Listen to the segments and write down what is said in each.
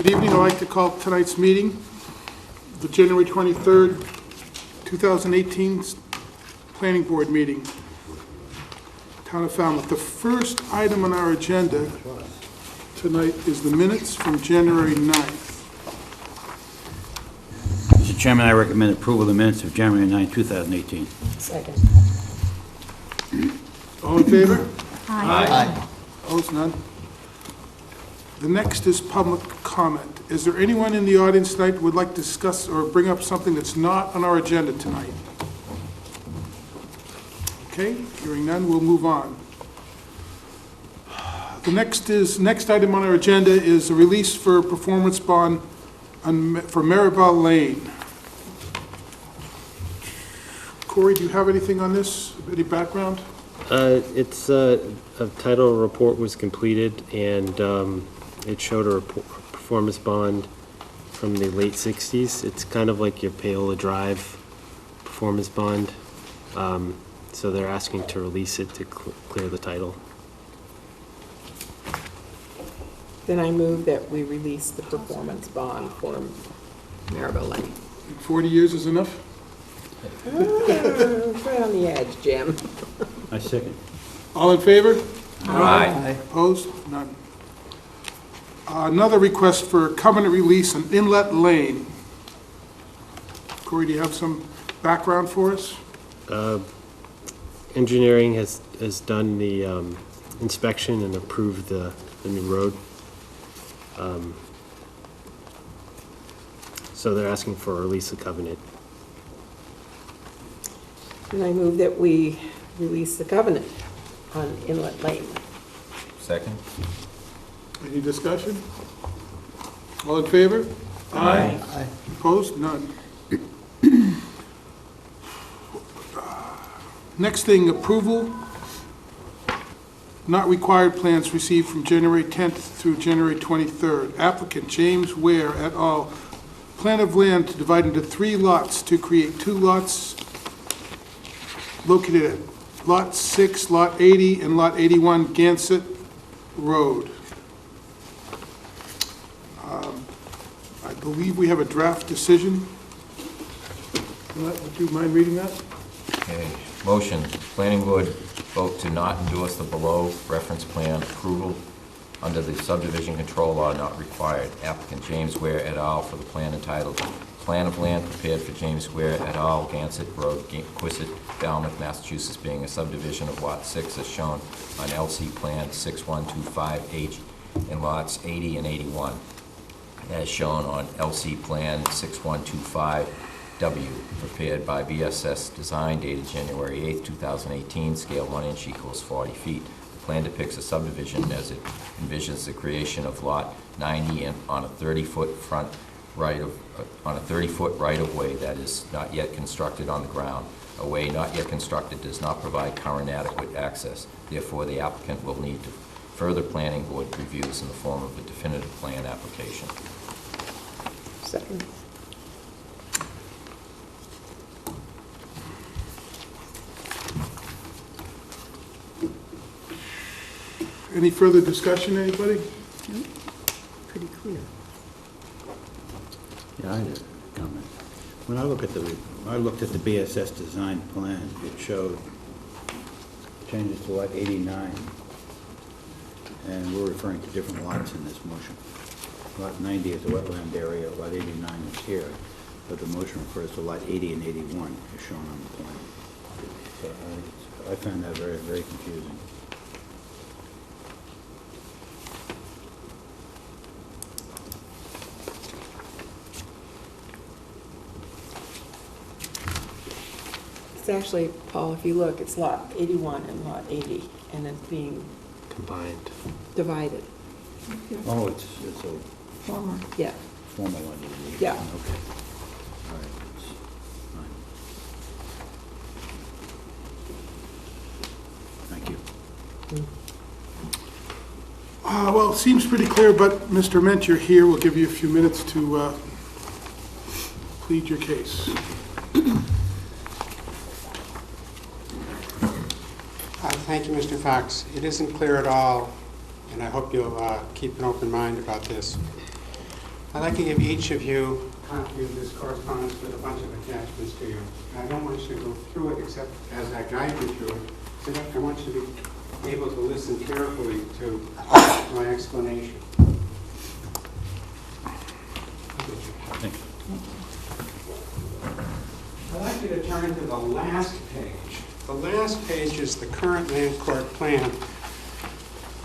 Good evening. I'd like to call tonight's meeting, the January 23rd, 2018 Planning Board meeting, Town of Falmouth. The first item on our agenda tonight is the minutes from January 9th. Mr. Chairman, I recommend approval of the minutes of January 9, 2018. Second. All in favor? Aye. Opposed? None. The next is public comment. Is there anyone in the audience tonight who would like to discuss or bring up something that's not on our agenda tonight? Okay, hearing none, we'll move on. The next item on our agenda is a release for performance bond for Maribel Lane. Corey, do you have anything on this? Any background? It's a title report was completed, and it showed a performance bond from the late 60s. It's kind of like your Paola Drive performance bond. So they're asking to release it to clear the title. Then I move that we release the performance bond for Maribel Lane. 40 years is enough? Right on the edge, Jim. I second. All in favor? Aye. Opposed? None. Another request for covenant release on Inlet Lane. Corey, do you have some background for us? Engineering has done the inspection and approved the new road. So they're asking for a release of covenant. And I move that we release the covenant on Inlet Lane. Second? Any discussion? All in favor? Aye. Opposed? None. Next thing, approval. Not required plans received from January 10th through January 23rd. Applicant James Ware et al. Plan of land to divide into 3 lots to create 2 lots located at Lot 6, Lot 80, and Lot 81 Gansett Road. I believe we have a draft decision. Would you mind reading that? Okay. Motion, planning board vote to not endorse the below reference plan approval under the subdivision control law not required. Applicant James Ware et al. For the plan entitled Plan of Land prepared for James Ware et al. Gansett Road, Quistit, Falmouth, Massachusetts, being a subdivision of Lot 6 as shown on LC Plan 6125H in lots 80 and 81, as shown on LC Plan 6125W, prepared by BSS Design, dated January 8, 2018, scale 1 inch equals 40 feet. The plan depicts a subdivision as it envisions the creation of Lot 90 and on a 30-foot front right of on a 30-foot right-of-way that is not yet constructed on the ground. A way not yet constructed does not provide current adequate access. Therefore, the applicant will need further planning board reviews in the form of a definitive plan application. Second. Any further discussion, anybody? Pretty clear. Yeah, I had a comment. When I looked at the BSS design plan, it showed changes to lot 89, and we're referring to different lots in this motion. Lot 90 is the wetland area, lot 89 is here, but the motion refers to lot 80 and 81 as shown on the plan. So I found that very, very confusing. It's actually, Paul, if you look, it's lot 81 and lot 80, and it's being Combined. divided. Oh, it's a Former. Yeah. formal one. Yeah. Okay. All right. It's fine. Thank you. Well, it seems pretty clear, but Mr. Ment, you're here. We'll give you a few minutes to plead your case. Thank you, Mr. Fox. It isn't clear at all, and I hope you'll keep an open mind about this. I'd like to give each of you a copy of this correspondence with a bunch of attachments to you. I don't want you to go through it except as I guide you through it. So I want you to be able to listen carefully to my explanation. Thank you. I'd like you to turn to the last page. The last page is the current land court plan,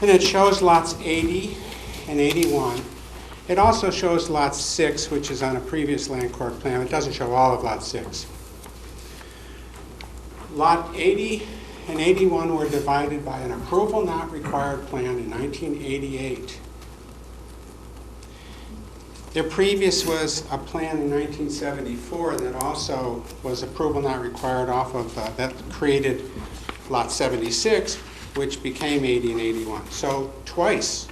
and it shows lots 80 and 81. It also shows lot 6, which is on a previous land court plan. It doesn't show all of lot 6. Lot 80 and 81 were divided by an approval not required plan in 1988. There previous was a plan in 1974 that also was approval not required off of, that created lot 76, which became 80 and 81. So twice,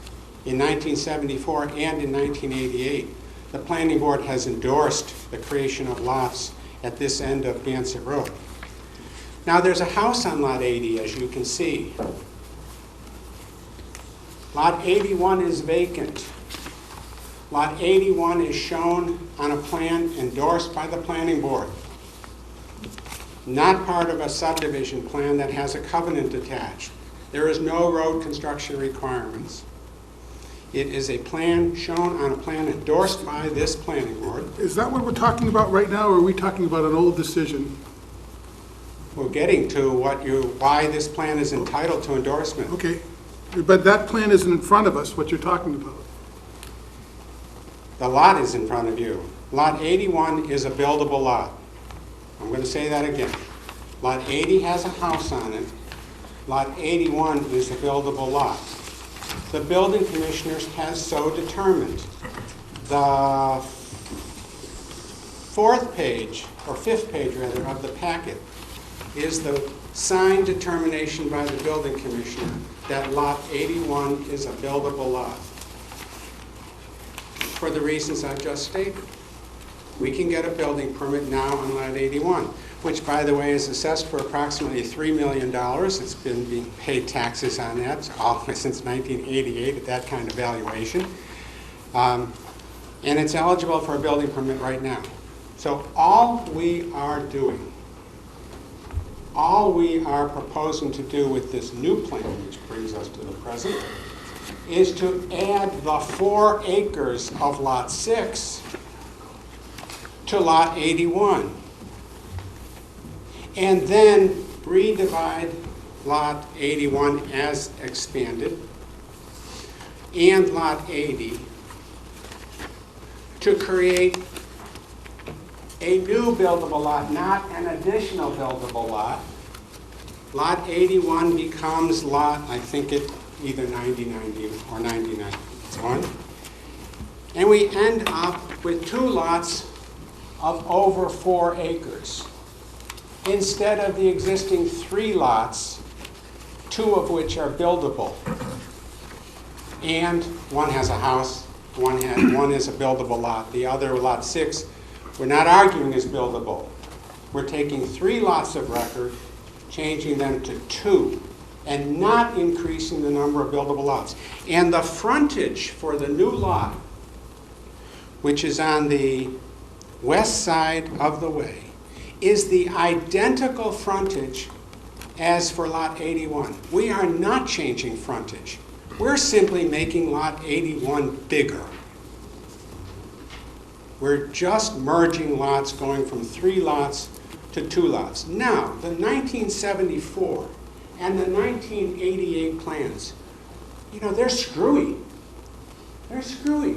in 1974 and in 1988, the planning board has endorsed the creation of lots at this end of Gansett Road. Now there's a house on lot 80, as you can see. Lot 81 is vacant. Lot 81 is shown on a plan endorsed by the planning board. Not part of a subdivision plan that has a covenant attached. There is no road construction requirements. It is a plan shown on a plan endorsed by this planning board. Is that what we're talking about right now, or are we talking about an old decision? We're getting to why this plan is entitled to endorsement. Okay, but that plan isn't in front of us, what you're talking about. The lot is in front of you. Lot 81 is a buildable lot. I'm going to say that again. Lot 80 has a house on it. Lot 81 is a buildable lot. The building commissioners has so determined. The fourth page, or fifth page rather, of the packet is the signed determination by the building commissioner that lot 81 is a buildable lot. For the reasons I've just stated. We can get a building permit now on lot 81, which, by the way, is assessed for approximately $3 million. It's been being paid taxes on that since 1988 at that kind of valuation. And it's eligible for a building permit right now. So all we are proposing to do with this new plan, which brings us to the present, is to add the 4 acres of lot 6 to lot 81. And then redivide lot 81 as expanded and lot 80 to create a new buildable lot, not an additional buildable lot. Lot 81 becomes lot, I think it either 90, 90, or 99. And we end up with 2 lots of over 4 acres. Instead of the existing 3 lots, 2 of which are buildable. And one has a house, one is a buildable lot. The other, lot 6, we're not arguing is buildable. We're taking 3 lots of record, changing them to 2, and not increasing the number of buildable lots. And the frontage for the new lot, which is on the west side of the way, is the identical frontage as for lot 81. We are not changing frontage. We're simply making lot 81 bigger. We're just merging lots, going from 3 lots to 2 lots. Now, the 1974 and the 1988 plans, they're screwy. They're screwy.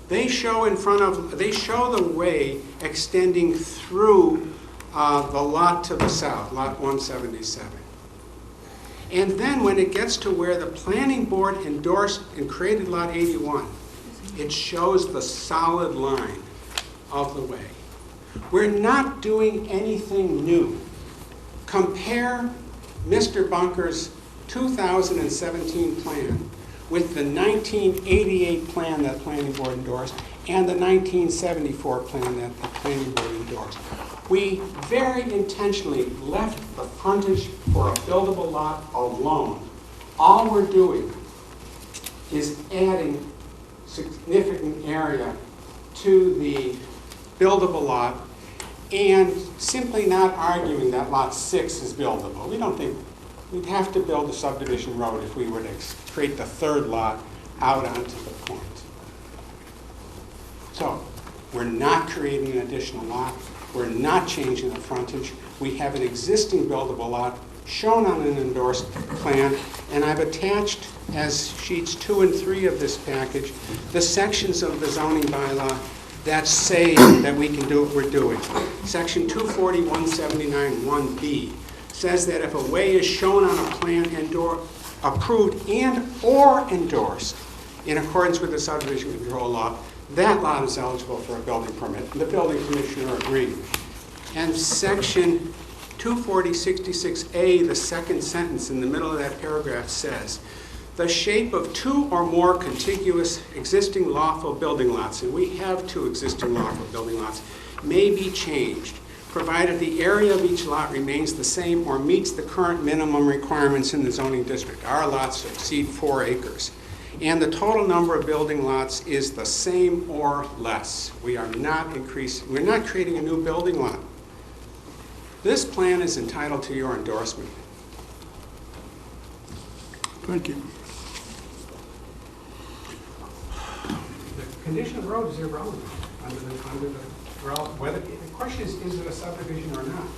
They show the way extending through the lot to the south, lot 177. And then when it gets to where the planning board endorsed and created lot 81, it shows the solid line of the way. We're not doing anything new. Compare Mr. Bunker's 2017 plan with the 1988 plan that planning board endorsed and the 1974 plan that the planning board endorsed. We very intentionally left the frontage for a buildable lot alone. All we're doing is adding significant area to the buildable lot and simply not arguing that lot 6 is buildable. We don't think we'd have to build a subdivision road if we were to create the third lot out onto the point. So we're not creating an additional lot. We're not changing the frontage. We have an existing buildable lot shown on an endorsed plan, and I've attached as sheets 2 and 3 of this package the sections of the zoning bylaw that say that we can do what we're doing. Section 240-179-1B says that if a way is shown on a plan approved and or endorsed in accordance with the subdivision control law, that lot is eligible for a building permit. The building commissioner agreed. And section 240-66A, the second sentence in the middle of that paragraph says, the shape of 2 or more contiguous existing lawful building lots, and we have 2 existing lawful building lots, may be changed, provided the area of each lot remains the same or meets the current minimum requirements in the zoning district. Our lots exceed 4 acres. And the total number of building lots is the same or less. We are not increasing, we're not creating a new building lot. This plan is entitled to your endorsement. Thank you. The condition of the road is irrelevant under the whether the question is it a subdivision or not?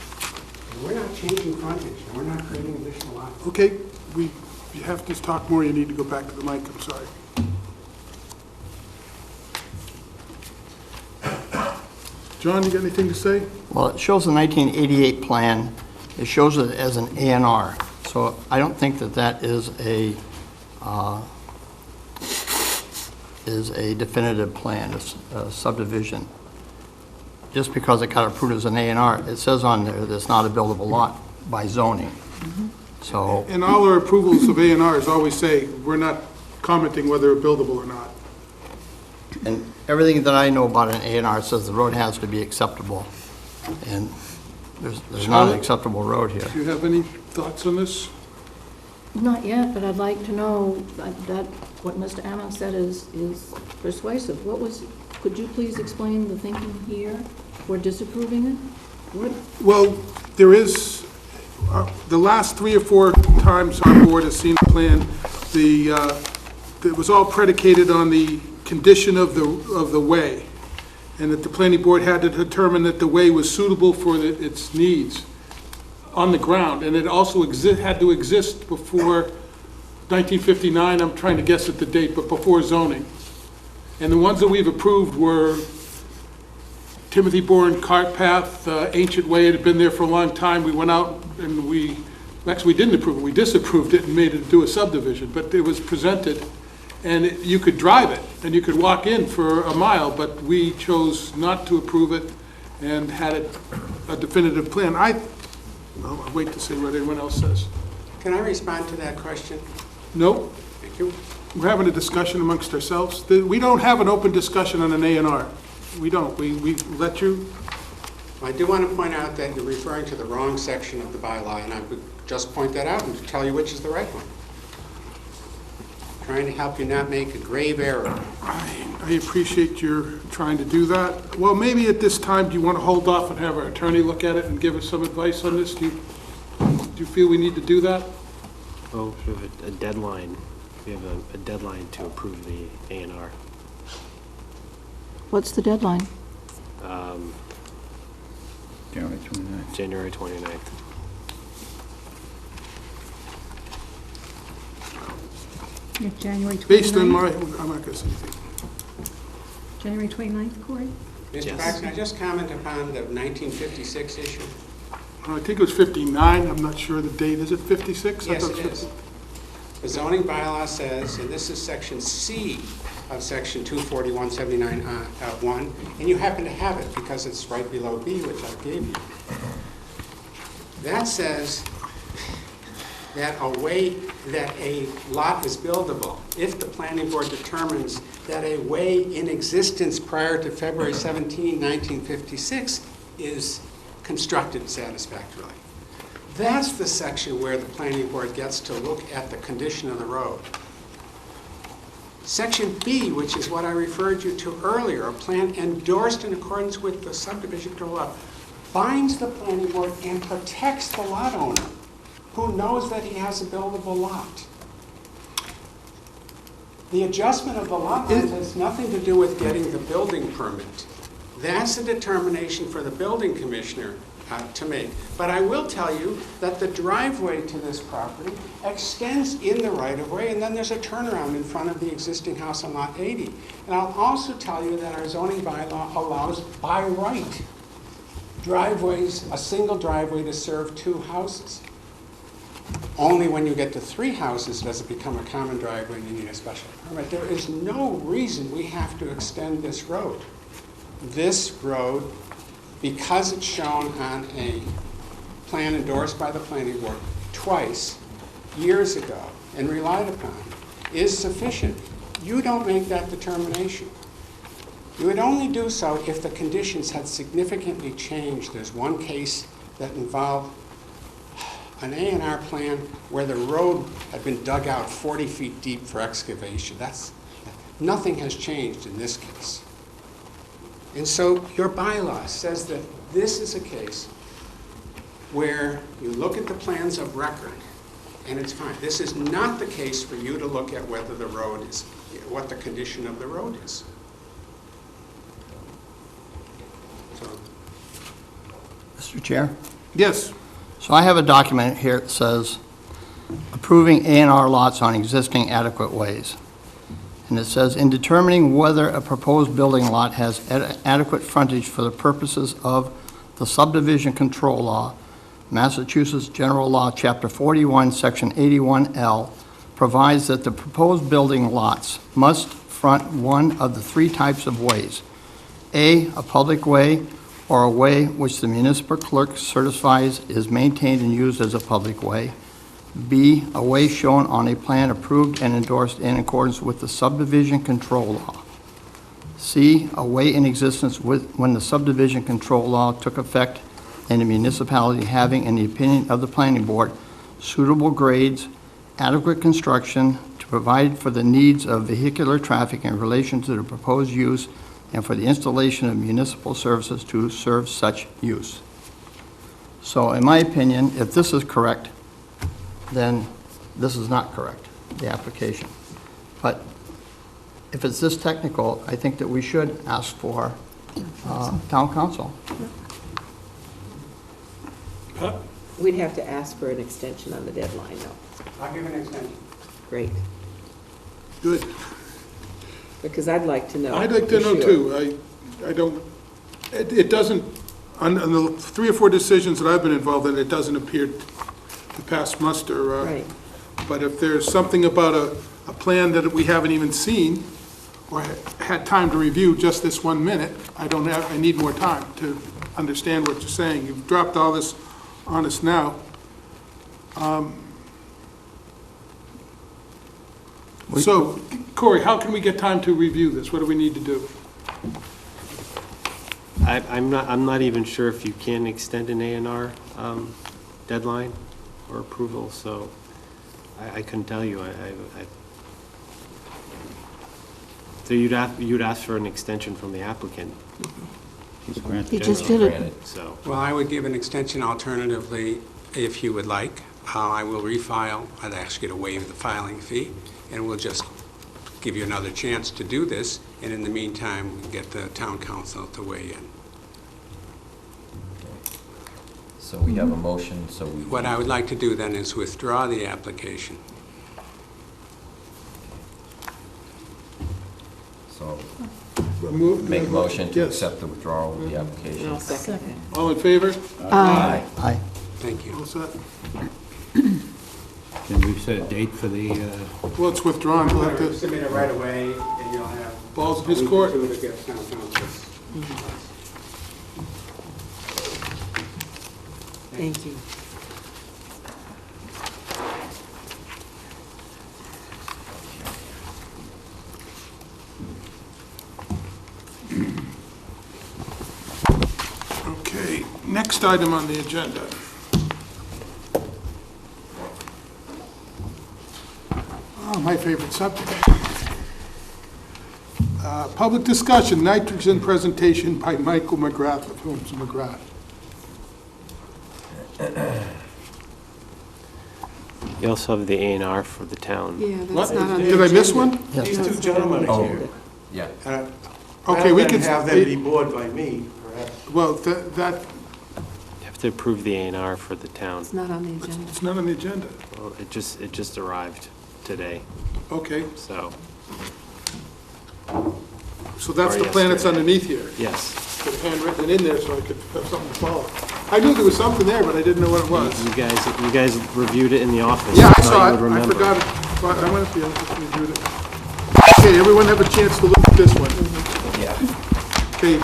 And we're not changing frontage, and we're not creating additional lots. Okay, you have to talk more, you need to go back to the mic, I'm sorry. John, you got anything to say? Well, it shows the 1988 plan. It shows it as an A&R. So I don't think that that is a definitive plan, a subdivision. Just because it got approved as an A&R, it says on there that it's not a buildable lot by zoning. So, And all our approvals of A&Rs always say, we're not commenting whether it's buildable or not. and everything that I know about an A&R says the road has to be acceptable. And there's not an Charlotte? acceptable road here. Do you have any thoughts on this? Not yet, but I'd like to know that what Mr. Ammon said is persuasive. Could you please explain the thinking here for disapproving it? What? Well, there is, the last 3 or 4 times our board has seen the plan, it was all predicated on the condition of the way, and that the planning board had to determine that the way was suitable for its needs on the ground, and it also had to exist before 1959, I'm trying to guess at the date, but before zoning. And the ones that we've approved were Timothy Bourne Cart Path, Ancient Way. It had been there for a long time. We went out and we didn't approve it, we disapproved it and made it do a subdivision, but it was presented, and you could drive it, and you could walk in for a mile, but we chose not to approve it and had it a definitive plan. I'll wait to see what anyone else says. Can I respond to that question? Nope, Thank you. we're having a discussion amongst ourselves. We don't have an open discussion on an A&R. We don't. We let you. I do want to point out that you're referring to the wrong section of the bylaw, and I would just point that out and tell you which is the right one. Trying to help you not make a grave error. I appreciate your trying to do that. Well, maybe at this time, do you want to hold off and have our attorney look at it and give us some advice on this? Do you feel we need to do that? Oh, we have a deadline. We have a deadline to approve the A&R. What's the deadline? January 29th. January 29th. January 29th? Based on I'm not going to say anything. January 29th, Corey? Mr. Yes. Fox, can I just comment upon the 1956 issue? I think it was 59. I'm not sure the date. Is it 56? I Yes, thought it was is. The zoning bylaw says, and this is section C of section 24179-1, and you happen to have it because it's right below B, which I gave you. That says that a lot is buildable if the planning board determines that a way in existence prior to February 17, 1956 is constructed satisfactorily. That's the section where the planning board gets to look at the condition of the road. Section B, which is what I referred you to earlier, a plan endorsed in accordance with the subdivision control law, binds the planning board and protects the lot owner who knows that he has a buildable lot. The adjustment of the lot lines has nothing to do with getting the building permit. That's a determination for the building commissioner to make. But I will tell you that the driveway to this property extends in the right-of-way, and then there's a turnaround in front of the existing house on lot 80. And I'll also tell you that our zoning bylaw allows, by right, driveways, a single driveway to serve 2 houses. Only when you get to 3 houses does it become a common driveway and you need a special permit. There is no reason we have to extend this road. This road, because it's shown on a plan endorsed by the planning board twice, years ago, and relied upon, is sufficient. You don't make that determination. You would only do so if the conditions had significantly changed. There's one case that involved an A&R plan where the road had been dug out 40 feet deep for excavation. Nothing has changed in this case. And so your bylaw says that this is a case where you look at the plans of record and it's fine. This is not the case for you to look at whether the road is, what the condition of the road is. So, Mr. Chair? Yes. So I have a document here that says approving A&R lots on existing adequate ways. And it says, in determining whether a proposed building lot has adequate frontage for the purposes of the subdivision control law, Massachusetts General Law, Chapter 41, Section 81L, provides that the proposed building lots must front one of the 3 types of ways. A public way, or a way which the municipal clerk certifies is maintained and used as a public way. B, a way shown on a plan approved and endorsed in accordance with the subdivision control law. C, a way in existence when the subdivision control law took effect in a municipality having, in the opinion of the planning board, suitable grades, adequate construction to provide for the needs of vehicular traffic in relation to the proposed use and for the installation of municipal services to serve such use. So in my opinion, if this is correct, then this is not correct, the application. But if it's this technical, I think that we should ask for town council. We'd have to ask for an extension on the deadline, though. I'll give an extension. Great, Good. because I'd like to know. I'd like to for know sure. too. I don't, it doesn't, on the 3 or 4 decisions that I've been involved in, it doesn't appear to pass muster. Right. But if there's something about a plan that we haven't even seen or had time to review just this 1 minute, I need more time to understand what you're saying. You've dropped all this on us now. So, Corey, how can we get time to review this? What do we need to do? I'm not even sure if you can extend an A&R deadline or approval, so I couldn't tell you. So you'd ask for an extension from the applicant. He's granted. He just did it. Granted. So, Well, I would give an extension alternatively, if you would like. I will refile. I'd ask you to waive the filing fee, and we'll just give you another chance to do this. And in the meantime, we can get the town council to weigh in. So we have a motion, so we... What I would like to do then is withdraw the application. So Make make a motion to Yes. accept the withdrawal of the And application. I'll second it. All in favor? Aye. Aye. Thank you. All set? Can we set a date for the, Well, it's withdrawn. We'll have to, Submit it right away, and you'll have... balls in his court. To get town council's... Thank you. Okay, next item on the agenda. Oh, my favorite subject. Public discussion, nitrogen presentation by Michael McGrath of Holmes McGrath. You also have the A&R for the town. Yeah, What? that's not on the Did I miss agenda. one? Yes. These two gentlemen Oh, are here. yeah. Okay, we Rather could, than have them be bored by me, perhaps. well, that, You have to approve the A&R for the town. It's not on the agenda. it's not on the agenda. Well, it just arrived today, Okay, so, so that's Or the plan that's yesterday. underneath here. yes. Could have handwritten it in there so I could have something to follow. I knew there was something there, but I didn't know what it was. You guys reviewed it in the office. Yeah, I thought saw you it. would I remember. forgot it. But I went up the office and reviewed it. Okay, everyone have a chance to look at this one. Yeah. Okay,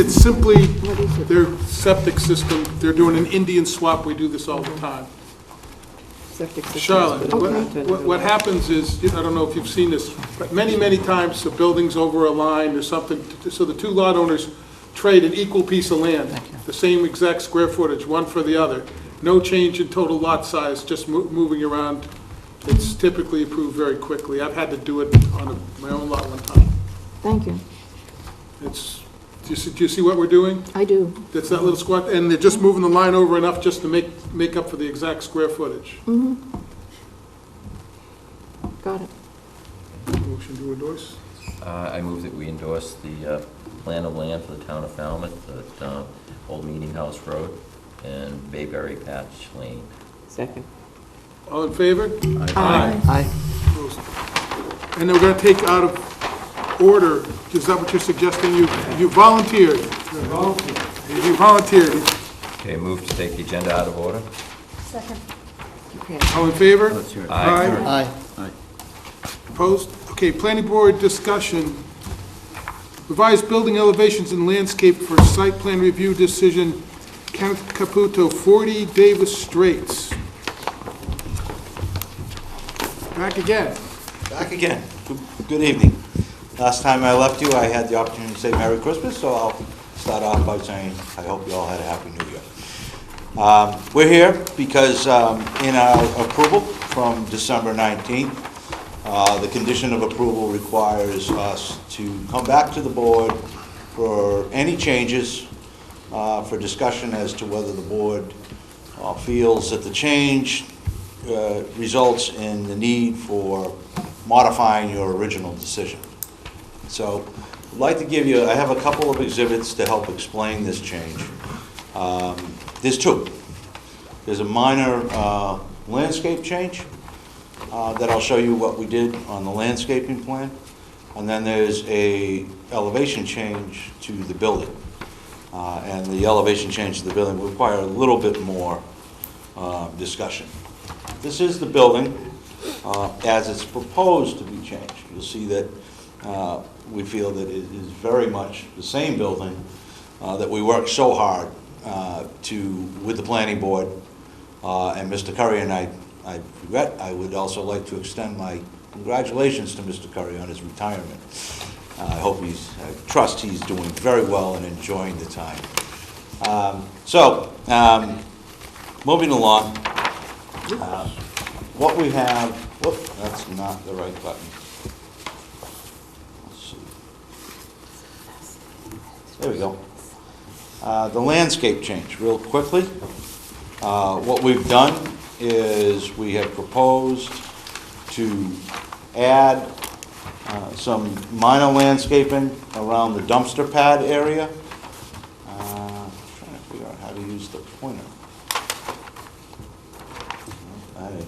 it's simply What is it? their septic system. They're doing an Indian swap. We do this all the time. Septic system. Charlotte, Okay. what happens is, I don't know if you've seen this, but many times the building's over a line or something, so the two lot owners trade an equal piece of land, the same exact square footage, one for the other. No change in total lot size, just moving around. It's typically approved very quickly. I've had to do it on my own lot one time. Thank you. It's, do you see what we're doing? I do. That's that little squat, and they're just moving the line over enough just to make up for the exact square footage. Got it. Motion to endorse? I move that we endorse the plan of land for the town of Falmouth at Old Meeting House Road and Bayberry Patch Lane. Second. All in favor? Aye. Aye. Opposed? And then we're gonna take out of order, is that what you're suggesting? You volunteered. You volunteered. Okay, move to take the agenda out of order. Okay. All in favor? Let's hear it. Aye. Aye. Opposed? Okay, planning board discussion. Revised building elevations and landscape for site plan review decision, Kenneth Caputo, 40 Davis Straits. Back again. Back again. Good evening. Last time I left you, I had the opportunity to say Merry Christmas, so I'll start off by saying I hope you all had a Happy New Year. We're here because in our approval from December 19th, the condition of approval requires us to come back to the board for any changes, for discussion as to whether the board feels that the change results in the need for modifying your original decision. So I'd like to give you, I have a couple of exhibits to help explain this change. There's two. There's a minor landscape change that I'll show you what we did on the landscaping plan. And then there's a elevation change to the building. And the elevation change to the building will require a little bit more discussion. This is the building as it's proposed to be changed. You'll see that we feel that it is very much the same building that we worked so hard with the planning board. And Mr. Curry and I would also like to extend my congratulations to Mr. Curry on his retirement. I trust he's doing very well and enjoying the time. Moving along, what we have, whoop, that's not the right button. Let's see. There we go. The landscape change, real quickly. What we've done is we have proposed to add some minor landscaping around the dumpster pad area. I'm trying to figure out how to use the pointer. That ain't it.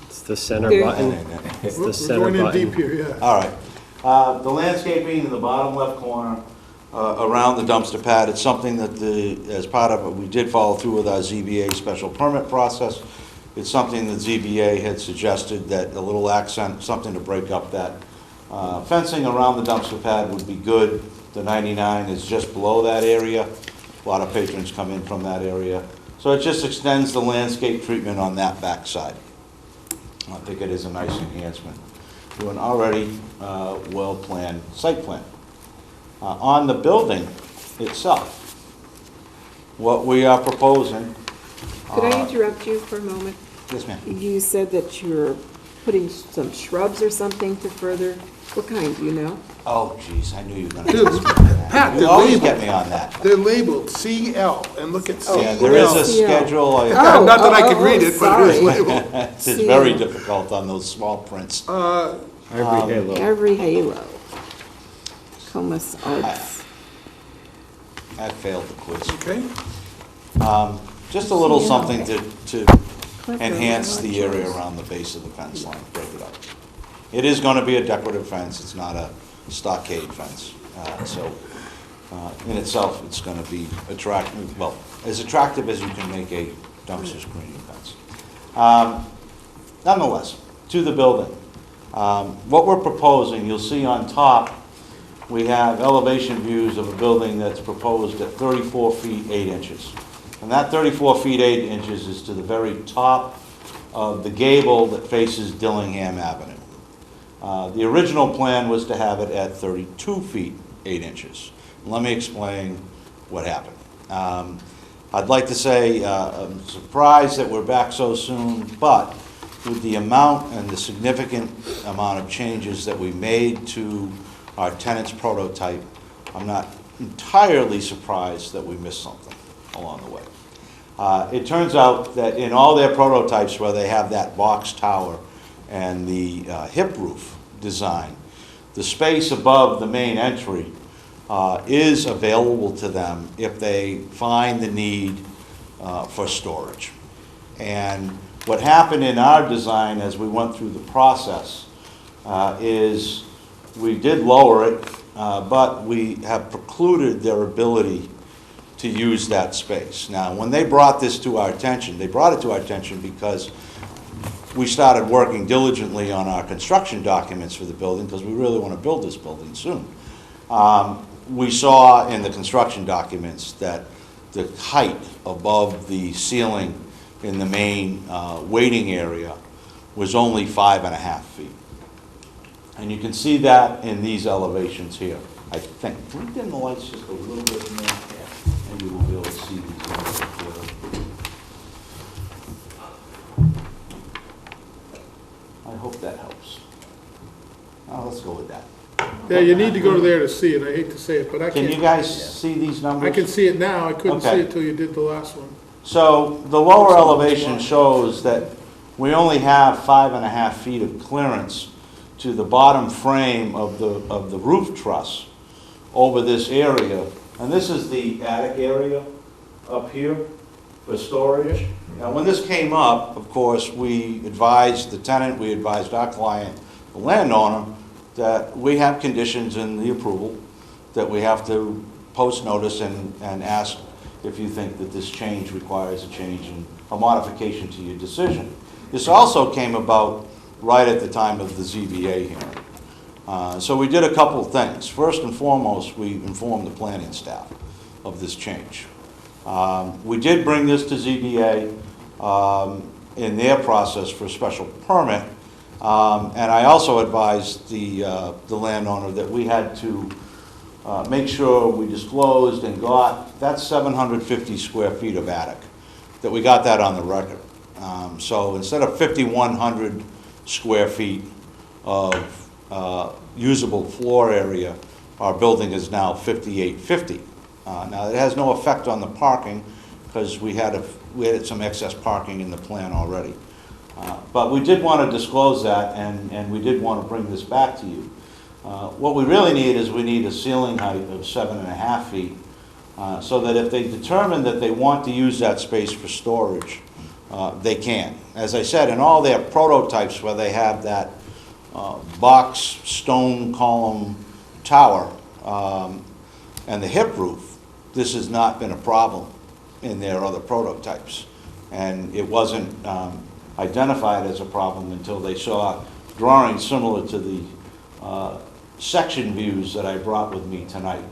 It's the center There you button. That ain't it. It's the We're center going in button. deep here, yeah. All right. The landscaping in the bottom left corner around the dumpster pad, it's something that as part of it, we did follow through with our ZBA special permit process. It's something that ZBA had suggested that a little accent, something to break up that fencing around the dumpster pad would be good. The 99 is just below that area. A lot of patrons come in from that area. So it just extends the landscape treatment on that backside. I think it is a nice enhancement to an already well-planned site plan. On the building itself, what we are proposing... Could I interrupt you for a moment? Yes, ma'am. You said that you're putting some shrubs or something to further, what kind, do you know? Oh, geez, I knew you were gonna Dude, ask me that. Pat, You they're always labeled. get me on that. They're labeled CL, and look at CL. Yeah, there is a CL. schedule. Oh, Not that I can read it, but it is sorry. labeled. It's very CL. difficult on those small prints. Every halo. Every halo. Comus oaks. I failed the quiz. Okay, Just a little Yeah. something to Clever, enhance I like the area those. around the base of the fence line, break it up. It is gonna be a decorative fence, it's not a stockade fence. In itself, it's gonna be attractive, well, as attractive as you can make a dumpster screening fence. Nonetheless, to the building. What we're proposing, you'll see on top, we have elevation views of a building that's proposed at 34 feet 8 inches. And that 34 feet 8 inches is to the very top of the gable that faces Dillingham Avenue. The original plan was to have it at 32 feet 8 inches. Let me explain what happened. I'd like to say I'm surprised that we're back so soon, but with the amount and the significant amount of changes that we made to our tenant's prototype, I'm not entirely surprised that we missed something along the way. It turns out that in all their prototypes where they have that box tower and the hip roof design, the space above the main entry is available to them if they find the need for storage. And what happened in our design as we went through the process is we did lower it, but we have precluded their ability to use that space. Now, when they brought this to our attention, they brought it to our attention because we started working diligently on our construction documents for the building because we really want to build this building soon. We saw in the construction documents that the height above the ceiling in the main waiting area was only 5.5 feet. And you can see that in these elevations here, I think. Can we dim the lights just a little bit more? Maybe we'll be able to see these numbers clearly. I hope that helps. Let's go with that. yeah, you need to go there to see it, I hate to say it, but I Can you can't. guys see these numbers? I can see it now, I couldn't see Okay. it till you did the last one. So the lower elevation shows that we only have 5.5 feet of clearance to the bottom frame of the roof truss over this area. And this is the attic area up here for storage. Now, when this came up, of course, we advised the tenant, we advised our client, the landowner, that we have conditions in the approval that we have to post notice and ask if you think that this change requires a change and a modification to your decision. This also came about right at the time of the ZBA hearing. So we did a couple of things. First and foremost, we informed the planning staff of this change. We did bring this to ZBA in their process for a special permit, and I also advised the landowner that we had to make sure we disclosed and got that 750 square feet of attic, that we got that on the record. So instead of 5,100 square feet of usable floor area, our building is now 5,850. Now, it has no effect on the parking because we had some excess parking in the plan already. But we did want to disclose that, and we did want to bring this back to you. What we really need is we need a ceiling height of 7.5 feet, so that if they determine that they want to use that space for storage, they can. As I said, in all their prototypes where they have that box stone column tower and the hip roof, this has not been a problem in their other prototypes. And it wasn't identified as a problem until they saw drawings similar to the section views that I brought with me tonight.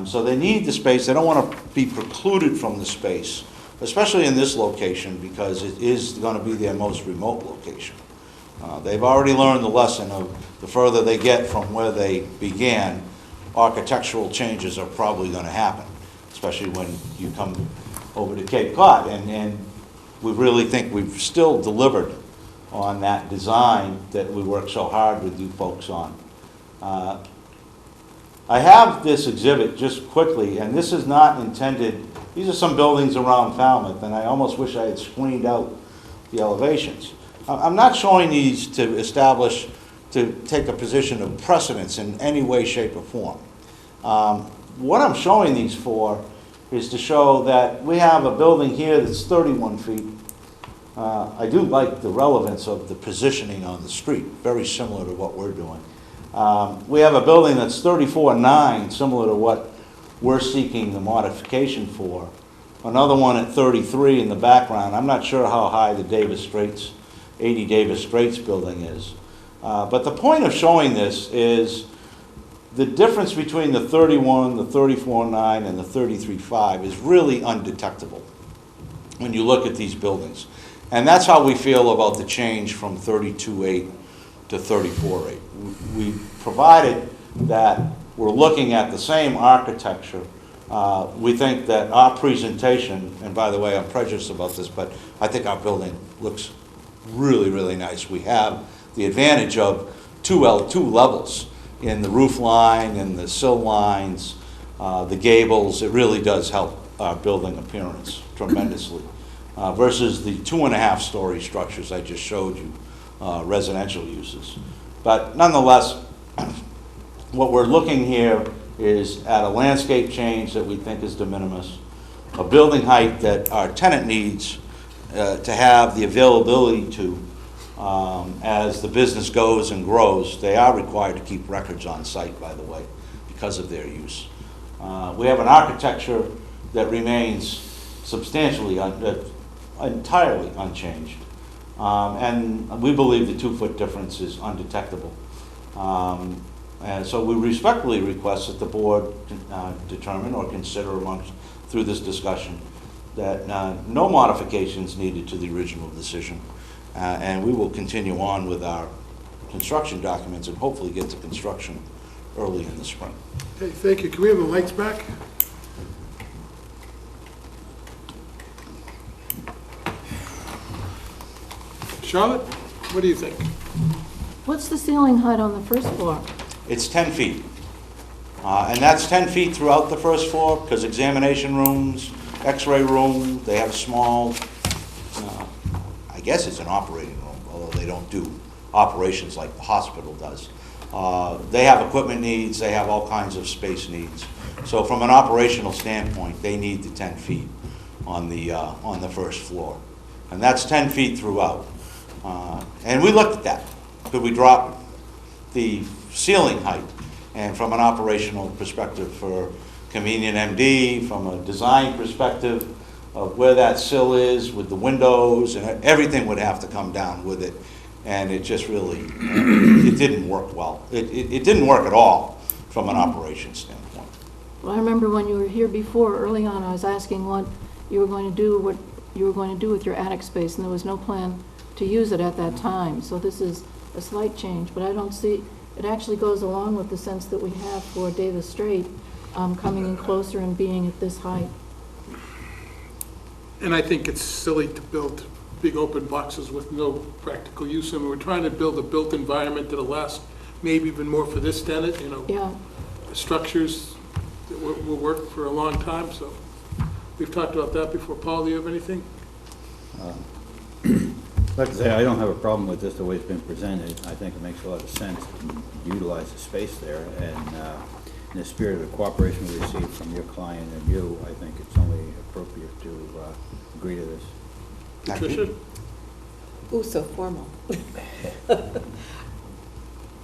So they need the space. They don't want to be precluded from the space, especially in this location, because it is going to be their most remote location. They've already learned the lesson of the further they get from where they began, architectural changes are probably going to happen, especially when you come over to Cape Cod. And we really think we've still delivered on that design that we worked so hard with you folks on. I have this exhibit just quickly, and this is not intended, these are some buildings around Falmouth, and I almost wish I had screened out the elevations. I'm not showing these to establish, to take a position of precedence in any way, shape, or form. What I'm showing these for is to show that we have a building here that's 31 feet. I do like the relevance of the positioning on the street, very similar to what we're doing. We have a building that's 34.9, similar to what we're seeking the modification for. Another one at 33 in the background. I'm not sure how high the Davis Straits, 80 Davis Straits building is. But the point of showing this is the difference between the 31, the 34.9, and the 33.5 is really undetectable when you look at these buildings. And that's how we feel about the change from 32.8 to 34.8. We provided that we're looking at the same architecture. We think that our presentation, and by the way, I'm prejudiced about this, but I think our building looks really, really nice. We have the advantage of two levels in the roof line and the sill lines, the gables. It really does help our building appearance tremendously versus the 2.5-story structures I just showed you, residential uses. But nonetheless, what we're looking here is at a landscape change that we think is de minimis, a building height that our tenant needs to have the availability to, as the business goes and grows. They are required to keep records on site, by the way, because of their use. We have an architecture that remains substantially, entirely unchanged. And we believe the 2-foot difference is undetectable. And so we respectfully request that the board determine or consider through this discussion that no modifications needed to the original decision. And we will continue on with our construction documents and hopefully get to construction early in the spring. Okay, thank you. Can we have the lights back? Charlotte, what do you think? What's the ceiling height on the first floor? It's 10 feet. And that's 10 feet throughout the first floor because examination rooms, x-ray room, they have a small, I guess it's an operating room, although they don't do operations like the hospital does. They have equipment needs, they have all kinds of space needs. So from an operational standpoint, they need the 10 feet on the first floor. And that's 10 feet throughout. And we looked at that. Could we drop the ceiling height? And from an operational perspective for convenient MD, from a design perspective of where that sill is with the windows, and everything would have to come down with it. And it just really, it didn't work well. It didn't work at all from an operations standpoint. Well, I remember when you were here before, early on, I was asking what you were going to do with your attic space, and there was no plan to use it at that time. So this is a slight change, but I don't see, it actually goes along with the sense that we have for Davis Strait coming in closer and being at this height. And I think it's silly to build big open boxes with no practical use. I mean, we're trying to build a built environment that'll last maybe even more for this tenant, you know. Yeah. Structures that will work for a long time, so we've talked about that before. Paul, do you have anything? Like I say, I don't have a problem with this the way it's been presented. I think it makes a lot of sense to utilize the space there, and in the spirit of the cooperation we received from your client and you, I think it's only appropriate to agree to this. Patricia? Ooh, so formal.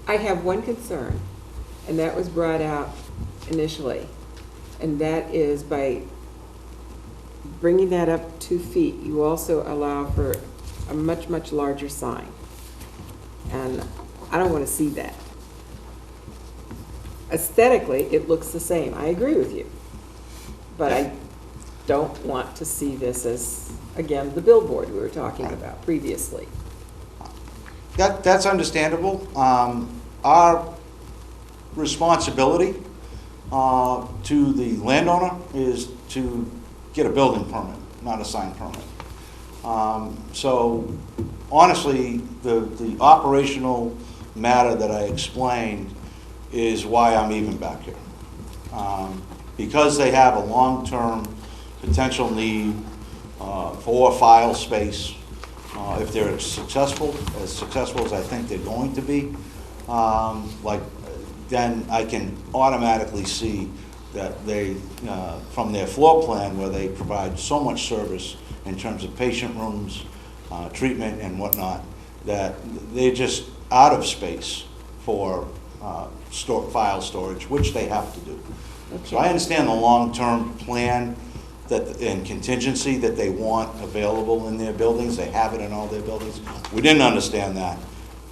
I have one concern, and that was brought out initially, and that is by bringing that up 2 feet, you also allow for a much, much larger sign. And I don't want to see that. Aesthetically, it looks the same. I agree with you. But I don't want to see this as, again, the billboard we were talking about previously. That's understandable. Our responsibility to the landowner is to get a building permit, not a sign permit. So honestly, the operational matter that I explained is why I'm even back here. Because they have a long-term potential need for file space, if they're successful as I think they're going to be, then I can automatically see that they, from their floor plan where they provide so much service in terms of patient rooms, treatment and whatnot, that they're just out of space for file storage, which they have to do. So I understand the long-term plan and contingency that they want available in their buildings. They have it in all their buildings. We didn't understand that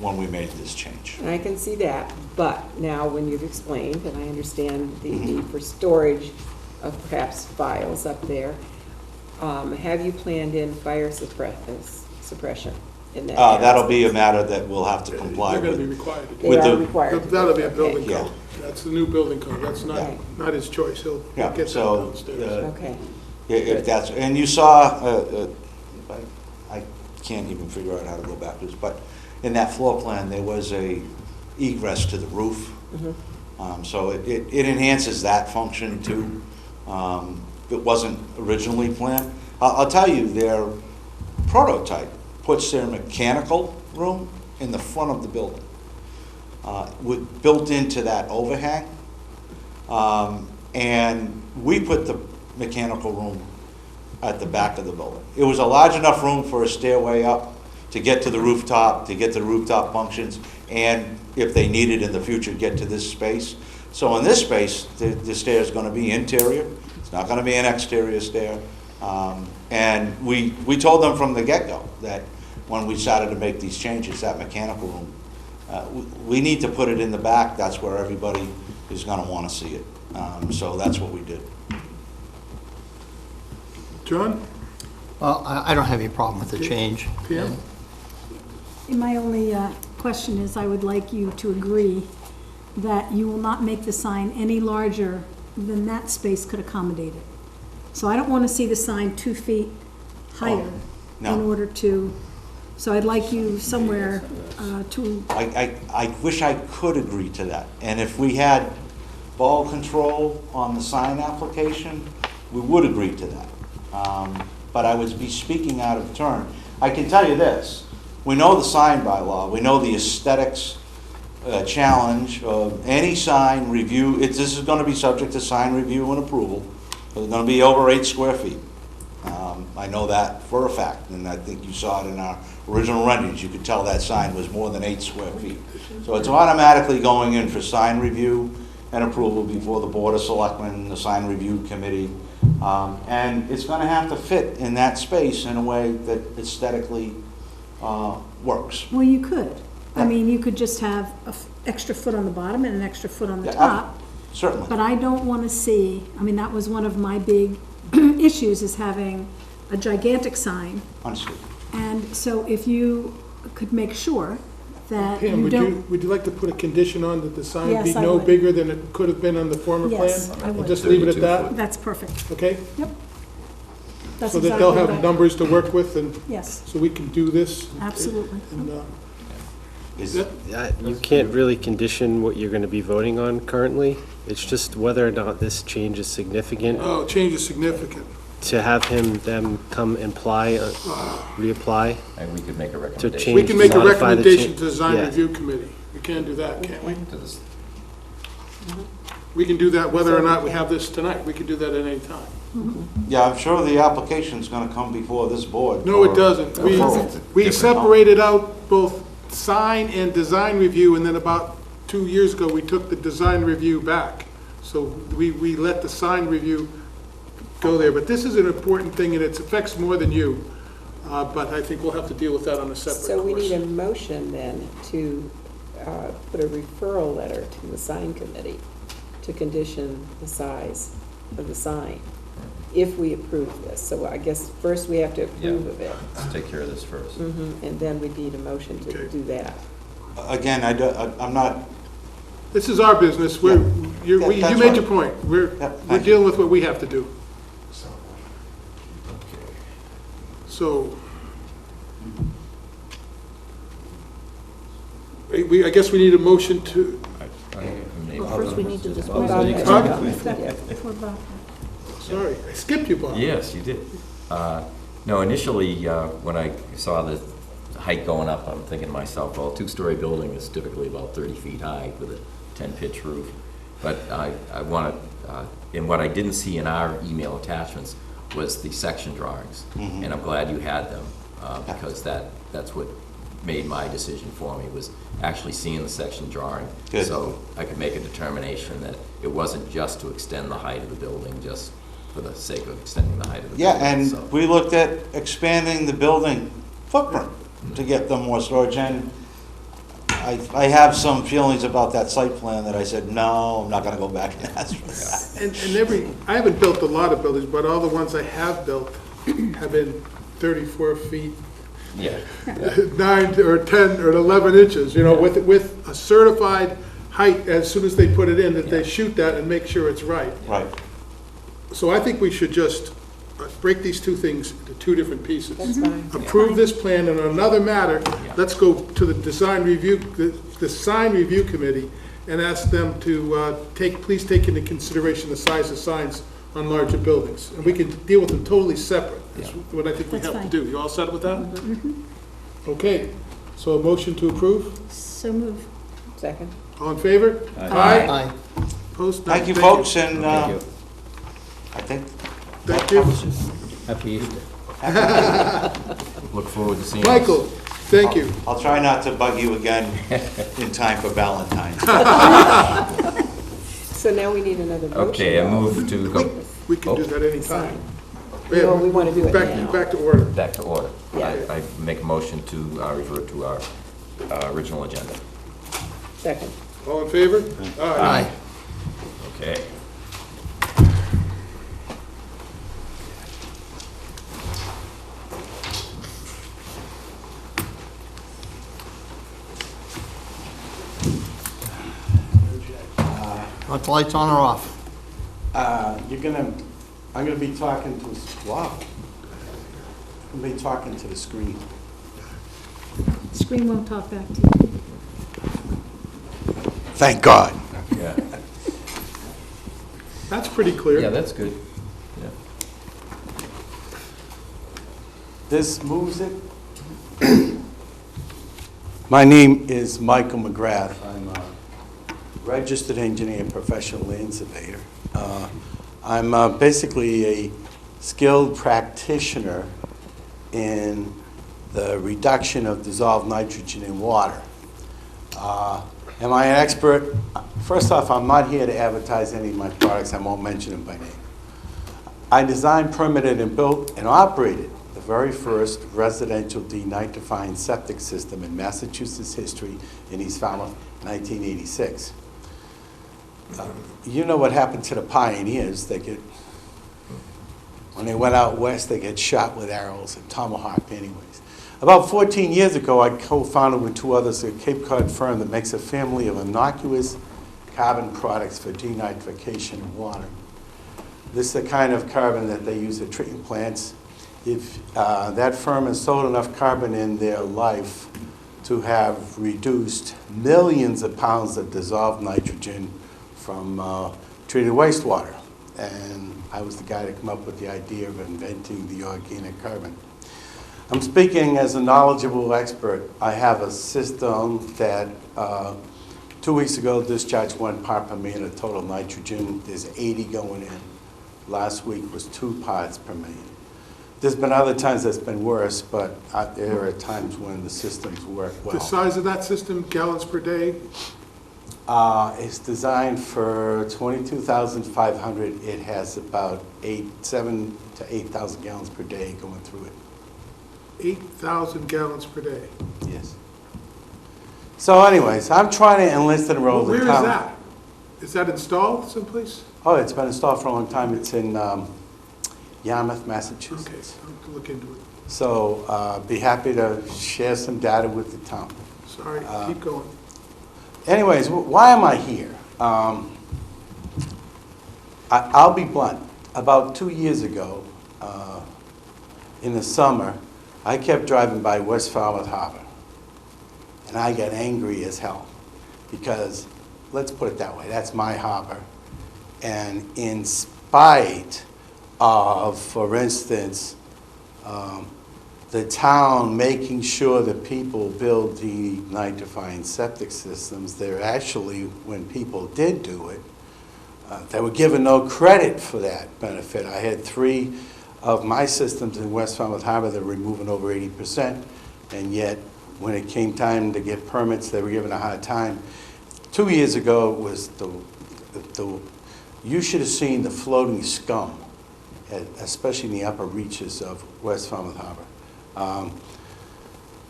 when we made this change. And I can see that, but now when you've explained, and I understand the need for storage of perhaps files up there, have you planned in fire suppression in that area? That'll be a matter that we'll have to comply They're with. going to be required to do. They with are the- required. That'll be a building Okay. code. That's the new building code. That's Right. not his choice. He'll Yeah, get that so, downstairs. Okay. If that's, and you saw, I can't even figure out how to go backwards, but in that floor plan, there was a egress to the roof. So it enhances that function too. It wasn't originally planned. I'll tell you, their prototype puts their mechanical room in the front of the building, built into that overhang. And we put the mechanical room at the back of the building. It was a large enough room for a stairway up to get to the rooftop, functions, and if they needed in the future, get to this space. So in this space, the stair is going to be interior. It's not going to be an exterior stair. And we told them from the get-go that when we started to make these changes, that mechanical room, we need to put it in the back. That's where everybody is going to want to see it. So that's what we did. John? Well, I don't have any problem with the change. PM? My only question is, I would like you to agree that you will not make the sign any larger than that space could accommodate it. So I don't want to see the sign 2 feet higher no. in order to, so I'd like you somewhere to, I wish I could agree to that. And if we had ball control on the sign application, we would agree to that. But I would be speaking out of turn. I can tell you this, we know the sign bylaw, we know the aesthetics challenge of any sign review. This is going to be subject to sign review and approval. It's going to be over 8 square feet. I know that for a fact, and I think you saw it in our original renderings. You could tell that sign was more than 8 square feet. So it's automatically going in for sign review and approval before the Board of Selectmen, the sign review committee. And it's going to have to fit in that space in a way that aesthetically works. well, you could. I Yeah. mean, you could just have an extra foot on the bottom and an extra foot on the Yeah, top. Certainly. But I don't want to see, I mean, that was one of my big issues, is having a gigantic sign. Understood. And so if you could make sure that Pam, you would don't. would you like to put a condition on that the sign be Yes, I no would. bigger than it could have been on the former plan? Yes, I And would. just leave it at that, That's perfect. okay? Yep. That's So that exactly they'll what have I- numbers to work with, and Yes, so we can do this. absolutely. And, Is, yeah. You can't really condition what you're going to be voting on currently. It's just whether or not this change is significant. Oh, change is significant. To have them come reapply, And we could make a to recommendation. change. We can make a modify the recommendation cha- to the design yeah. review committee. We can do that, can't we? To this- We can do that whether or not we have this tonight. We can do that at any time. yeah, I'm sure the application's going to come before this board. No, it for- doesn't. We Different. separated out both sign and design review, and then about 2 years ago, we took the design review back. So we let the sign review go there. But this is an important thing, and it affects more than you. But I think we'll have to deal with that on a separate So we course. need a motion then to put a referral letter to the sign committee to condition the size of the sign, if we approve this. So I guess first we have to approve Yeah. of it, Let's take care of this first. and then we need a motion to Okay. do that. Again, I'm not, This is our business. Yeah. You Yeah, that's made right. your point. We're thank you. dealing with what we have to do. So, I guess we need a motion to, Well, first we need to dispose Bob of has- it. sorry, I skipped you, Bob. Yes, you did. No, initially, when I saw the height going up, I'm thinking to myself, well, a two-story building is typically about 30 feet high with a 10-pitch roof. But I want to, and what I didn't see in our email attachments was the section drawings. And I'm glad you had them, because that's what made my decision for me, was actually seeing the section drawing. Good. So I could make a determination that it wasn't just to extend the height of the building, just for the sake of extending the height of the Yeah, building. and So- we looked at expanding the building footprint to get them more storage, and I have some feelings about that site plan that I said, no, I'm not gonna go back and ask for that. And I haven't built a lot of buildings, but all the ones I have built have been 34 feet, Yeah. 9 or 10 or 11 inches, with a certified height as soon as they put it in, that they shoot that and make sure it's right. Right. So I think we should just break these two things into two different pieces. That's fine. Approve this plan, and on another matter, let's go to the design review committee and ask them to please take into consideration the size of signs on larger buildings. And we can deal with them totally separate. That's what I think we That's have to fine. do. You all set with that? Okay, so a motion to approve? So move. Second. All in favor? Aye. Opposed? None. Thank you, folks, and Thank you. I think. Thank you. Happy Easter. Look forward to seeing. Michael, thank you. I'll try not to bug you again in time for Valentine's. So now we need another motion. Okay, I move to go We can do that anytime. No, we want to do it now. Back to order. back to order. Yeah. I make a motion to revert to our original agenda. Second. All in favor? Aye. Okay. Want the lights on or off? I'm gonna be talking to, wow. I'm gonna be talking to the screen. Screen won't talk back to you. Thank God. Yeah. That's pretty clear. Yeah, that's good. Yeah. This moves it. My name is Michael McGrath. I'm a registered engineer and professional land surveyor. I'm basically a skilled practitioner in the reduction of dissolved nitrogen in water. Am I an expert? First off, I'm not here to advertise any of my products. I won't mention them by name. I designed, permitted, and built and operated the very first residential denitrifying septic system in Massachusetts history in East Falmouth, 1986. You know what happened to the pioneers. When they went out west, they get shot with arrows and tomahawked anyways. About 14 years ago, I co-founded with two others a Cape Cod firm that makes a family of innocuous carbon products for denitrification of water. This is the kind of carbon that they use at treatment plants. If that firm has sold enough carbon in their life to have reduced millions of pounds of dissolved nitrogen from treated wastewater. And I was the guy to come up with the idea of inventing the organic carbon. I'm speaking as a knowledgeable expert. I have a system that 2 weeks ago discharged 1 part per million of total nitrogen. There's 80 going in. Last week was 2 parts per million. There's been other times that's been worse, but there are times when the systems work well. The size of that system, gallons per day? It's designed for 22,500. It has about 7 to 8,000 gallons per day going through it. 8,000 gallons per day. Yes. So anyways, I'm trying to enlist and enroll the Where is town. that? Is that installed someplace? Oh, it's been installed for a long time. It's in Yarmouth, Massachusetts. Okay, I'll look into it. So be happy to share some data with the town. Sorry, keep going. Anyways, why am I here? I'll be blunt. About 2 years ago, in the summer, I kept driving by West Falmouth Harbor. And I got angry as hell because, let's put it that way, that's my harbor. And in spite of, for instance, the town making sure that people build the nitrifying septic systems, they're actually, when people did do it, they were given no credit for that benefit. I had 3 of my systems in West Falmouth Harbor that were removing over 80%, and yet when it came time to get permits, they were given a hard time. 2 years ago, it was you should have seen the floating scum, especially in the upper reaches of West Falmouth Harbor.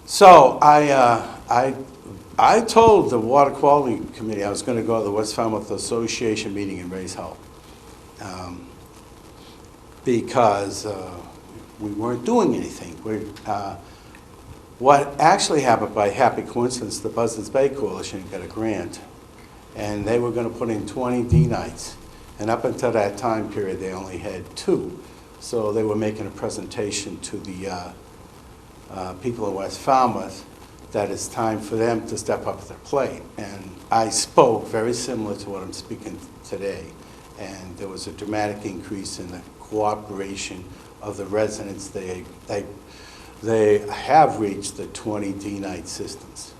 So I told the Water Quality Committee I was going to go to the West Falmouth Association meeting and raise hell, because we weren't doing anything. What actually happened, by happy coincidence, the Buzzards Bay Coalition got a grant, and they were going to put in 20 D-nights. And up until that time period, they only had 2. So they were making a presentation to the people in West Falmouth that it's time for them to step up to their plate. And I spoke very similar to what I'm speaking today. And there was a dramatic increase in the cooperation of the residents. They have reached the 20 D-night systems.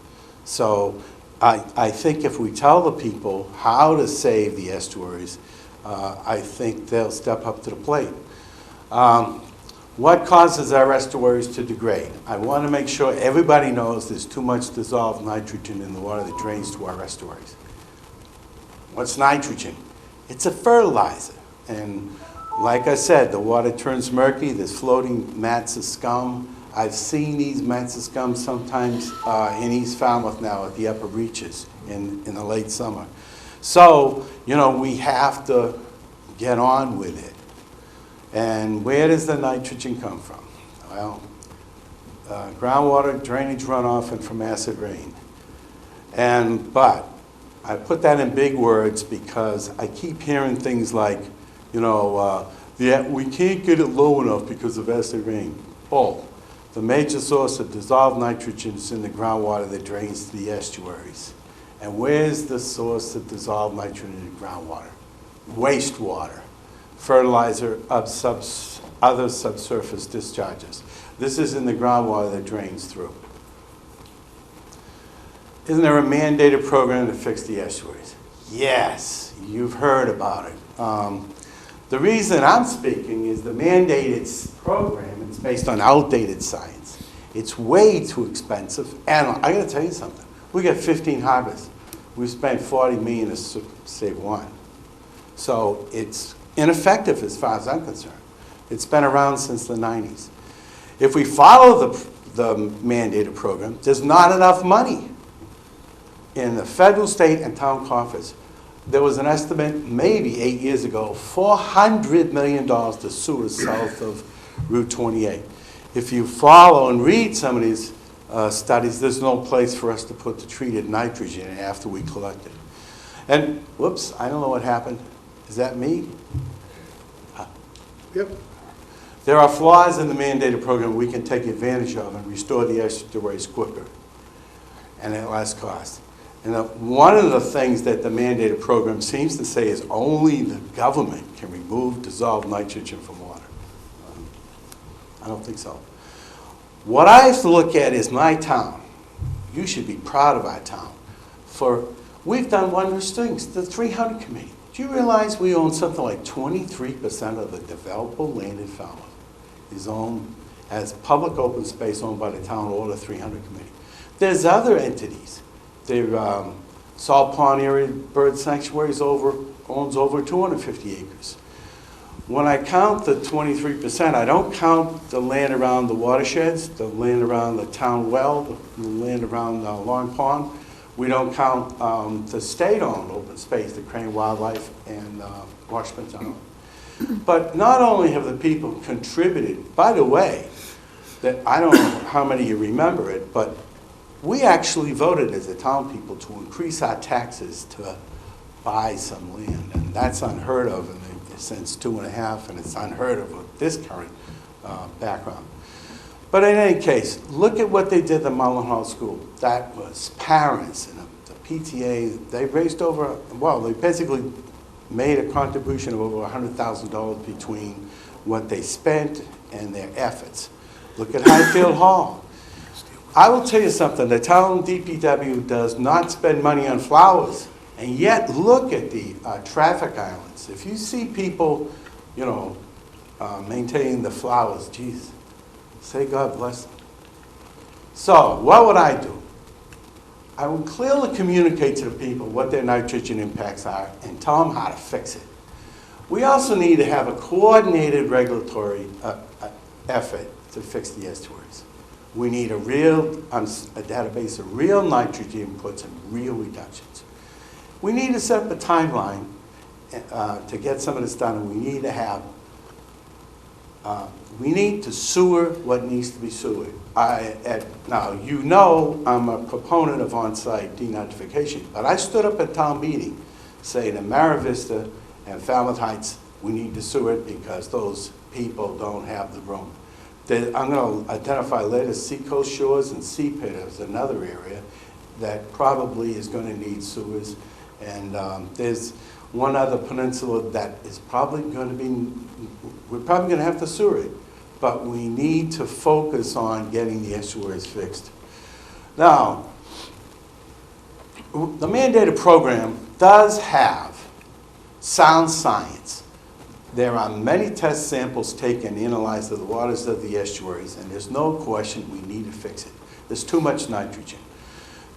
So I think if we tell the people how to save the estuaries, I think they'll step up to the plate. What causes our estuaries to degrade? I want to make sure everybody knows there's too much dissolved nitrogen in the water that drains to our estuaries. What's nitrogen? It's a fertilizer. And like I said, the water turns murky, there's floating mats of scum. I've seen these mats of scum sometimes in East Falmouth now at the upper reaches in the late summer. So, you know, we have to get on with it. And where does the nitrogen come from? Well, groundwater, drainage runoff, and from acid rain. But I put that in big words because I keep hearing things like, you know, we can't get it low enough because of acid rain. The major source of dissolved nitrogen is in the groundwater that drains to the estuaries. And where's the source of dissolved nitrogen in the groundwater? Wastewater, fertilizer, other subsurface discharges. This is in the groundwater that drains through. Isn't there a mandated program to fix the estuaries? Yes, you've heard about it. The reason I'm speaking is the mandated program is based on outdated science. It's way too expensive, and I gotta tell you something. We got 15 harbors. We spent $40 million to save 1. So it's ineffective as far as I'm concerned. It's been around since the 90s. If we follow the mandated program, there's not enough money in the federal, state, and town coffers. There was an estimate maybe 8 years ago, $400 million to sewers south of Route 28. If you follow and read some of these studies, there's no place for us to put the treated nitrogen after we collect it. And, whoops, I don't know what happened. Is that me? Yep. There are flaws in the mandated program we can take advantage of and restore the estuaries quicker and at less cost. And one of the things that the mandated program seems to say is only the government can remove dissolved nitrogen from water. I don't think so. What I have to look at is my town. You should be proud of our town. We've done wondrous things. The 300 Committee. Do you realize we own something like 23% of the developable land in Falmouth is owned as public open space owned by the town or the 300 Committee? There's other entities. The Salt Pond Area Bird Sanctuary owns over 250 acres. When I count the 23%, I don't count the land around the watersheds, the land around the town well, the land around Long Pond. We don't count the state-owned open space, the Crane Wildlife and Washburn Town. But not only have the people contributed, by the way, that I don't know how many of you remember it, but we actually voted as a town people to increase our taxes to buy some land, and that's unheard of since 2.5, and it's unheard of with this current background. But in any case, look at what they did at Mullenhour School. That was parents and the PTA, they raised over, well, they basically made a contribution of over $100,000 between what they spent and their efforts. Look at Highfield Hall. I will tell you something, the town DPW does not spend money on flowers, and yet look at the traffic islands. If you see people, you know, maintaining the flowers, geez, say God bless them. So, what would I do? I would clearly communicate to the people what their nitrogen impacts are and tell them how to fix it. We also need to have a coordinated regulatory effort to fix the estuaries. We need a database of real nitrogen inputs and real reductions. We need to set up a timeline to get some of this done, and we need to have we need to sewer what needs to be sewered. Now, you know I'm a proponent of on-site denitrification, but I stood up at town meeting saying in Mara Vista and Falmouth Heights, we need to sewer it because those people don't have the room. I'm going to identify later Seacoast Shores and Sea Pit as another area that probably is going to need sewers. And there's one other peninsula that is probably going to be, we're probably going to have to sewer it. But we need to focus on getting the estuaries fixed. Now, the mandated program does have sound science. There are many test samples taken, analyzed of the waters of the estuaries, and there's no question we need to fix it. There's too much nitrogen.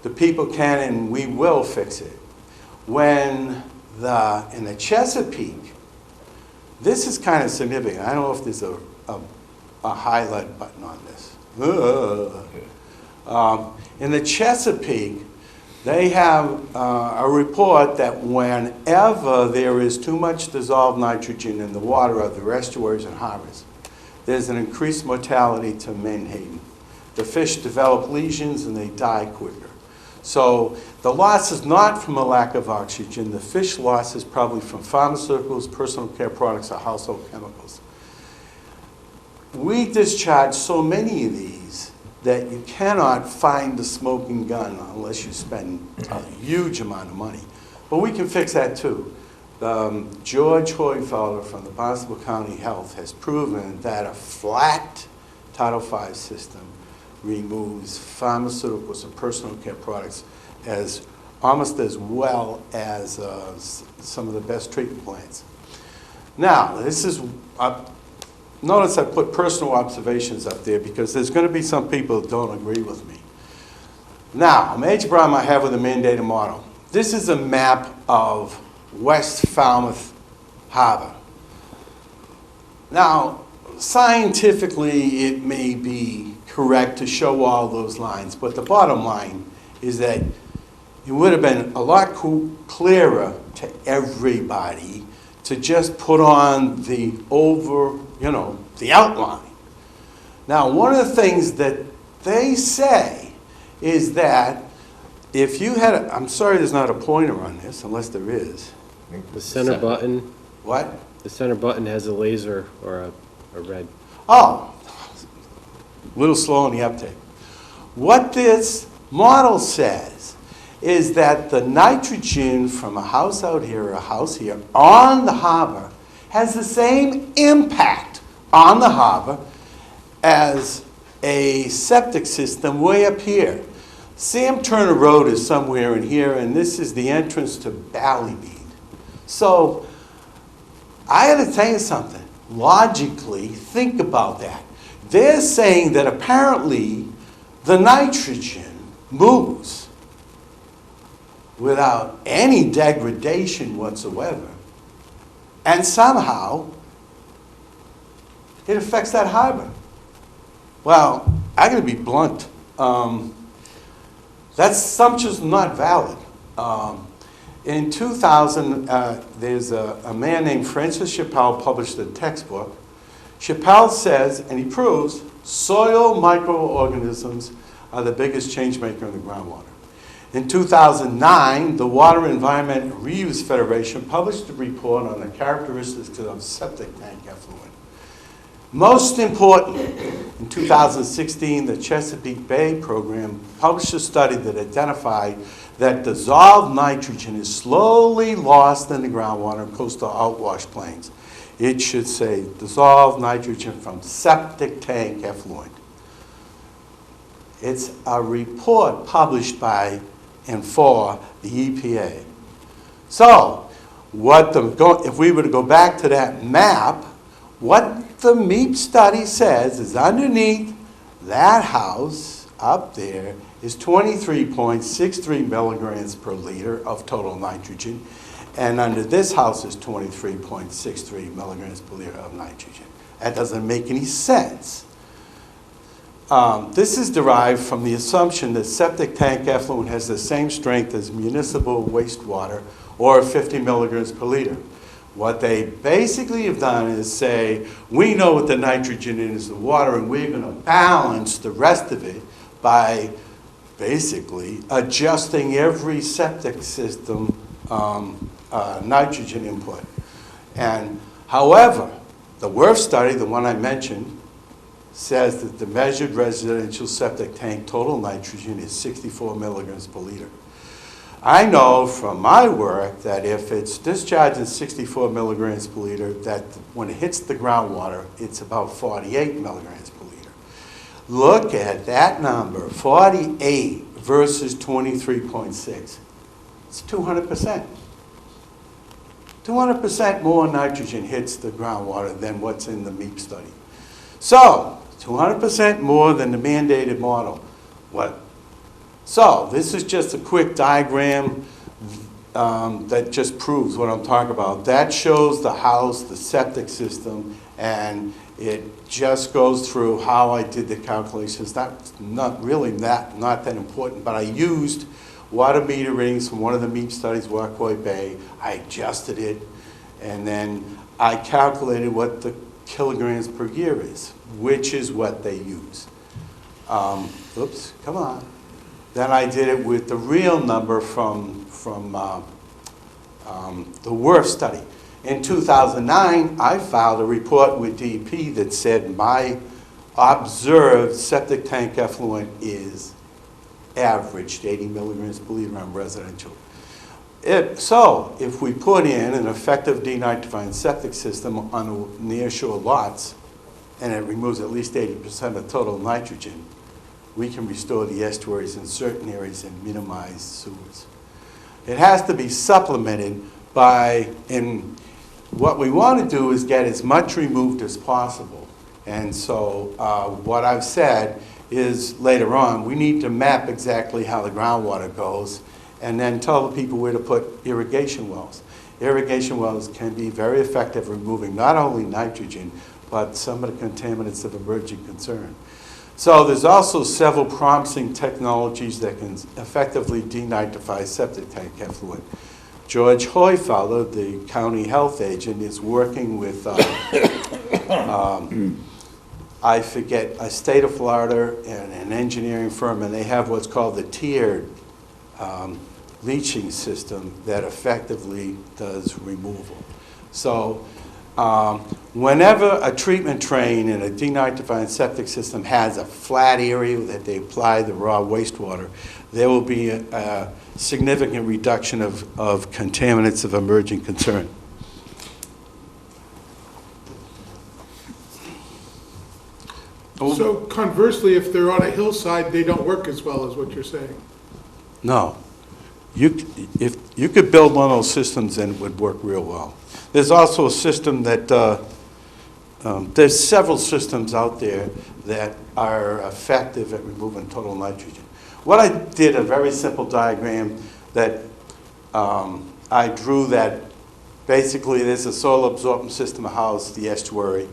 The people can and we will fix it. When in the Chesapeake, this is kind of significant. I don't know if there's a highlight button on this. In the Chesapeake, they have a report that whenever there is too much dissolved nitrogen in the water of the estuaries and harbors, there's an increased mortality to menhaden. The fish develop lesions and they die quicker. So the loss is not from a lack of oxygen. The fish loss is probably from pharmaceuticals, personal care products, or household chemicals. We discharge so many of these that you cannot find the smoking gun unless you spend a huge amount of money. But we can fix that too. George Hoyfelder from the Barnstable County Health has proven that a flat Title V system removes pharmaceuticals and personal care products almost as well as some of the best treatment plants. Now, this is, notice I put personal observations up there because there's going to be some people that don't agree with me. Now, a major problem I have with the mandated model. This is a map of West Falmouth Harbor. Now, scientifically, it may be correct to show all those lines, but the bottom line is that it would have been a lot clearer to everybody to just put on the the outline. Now, one of the things that they say is that if you had I'm sorry there's not a pointer on this, unless there is. The center button. What? The center button has a laser or a red. Oh, a little slow on the uptake. What this model says is that the nitrogen from a house out here or a house here on the harbor has the same impact on the harbor as a septic system way up here. Sam Turner Road is somewhere in here, and this is the entrance to Ballymead. So I got to tell you something. Logically, think about that. They're saying that apparently the nitrogen moves without any degradation whatsoever, and somehow it affects that harbor. Well, I'm going to be blunt. That assumption's not valid. In 2000, there's a man named Francis Chappell published a textbook. Chappell says, and he proves, soil microorganisms are the biggest change maker in the groundwater. In 2009, the Water Environment Reuse Federation published a report on the characteristics of septic tank effluent. Most important, in 2016, the Chesapeake Bay program published a study that identified that dissolved nitrogen is slowly lost in the groundwater in coastal outwash plains. It should say dissolved nitrogen from septic tank effluent. It's a report published by and for the EPA. So, if we were to go back to that map, what the MEP study says is underneath that house up there is 23.63 milligrams per liter of total nitrogen, and under this house is 23.63 milligrams per liter of nitrogen. That doesn't make any sense. This is derived from the assumption that septic tank effluent has the same strength as municipal wastewater, or 50 milligrams per liter. What they basically have done is say, we know what the nitrogen is in the water, and we're going to balance the rest of it by basically adjusting every septic system nitrogen input. And however, the WRF study, the one I mentioned, says that the measured residential septic tank total nitrogen is 64 milligrams per liter. I know from my work that if it's discharging 64 milligrams per liter, that when it hits the groundwater, it's about 48 milligrams per liter. Look at that number, 48 versus 23.6. It's 200%. 200% more nitrogen hits the groundwater than what's in the MEP study. So, 200% more than the mandated model. So, this is just a quick diagram that just proves what I'm talking about. That shows the house, the septic system, and it just goes through how I did the calculations. That's not that important, but I used water meter readings from one of the MEP studies, Wacoy Bay. I adjusted it, and then I calculated what the kilograms per year is, which is what they use. Oops, come on. Then I did it with the real number from the WRF study. In 2009, I filed a report with DEP that said my observed septic tank effluent is averaged 80 milligrams per liter on residential. So, if we put in an effective denitrifying septic system on nearshore lots, and it removes at least 80% of total nitrogen, we can restore the estuaries in certain areas and minimize sewers. It has to be supplemented by, and what we want to do is get as much removed as possible. And so what I've said is later on, we need to map exactly how the groundwater goes and then tell the people where to put irrigation wells. Irrigation wells can be very effective removing not only nitrogen, but some of the contaminants of emerging concern. So there's also several promising technologies that can effectively denitrify septic tank effluent. George Hoyfeller, the county health agent, is working with, I forget, a state of Florida and an engineering firm, and they have what's called the tiered leaching system that effectively does removal. So whenever a treatment train in a denitrifying septic system has a flat area that they apply the raw wastewater, there will be a significant reduction of contaminants of emerging concern. So conversely, if they're on a hillside, they don't work as well as what you're saying. No. If you could build one of those systems and it would work real well. There's also a system that, there's several systems out there that are effective at removing total nitrogen. What I did, a very simple diagram that I drew that basically there's a soil absorption system, a house, the estuary.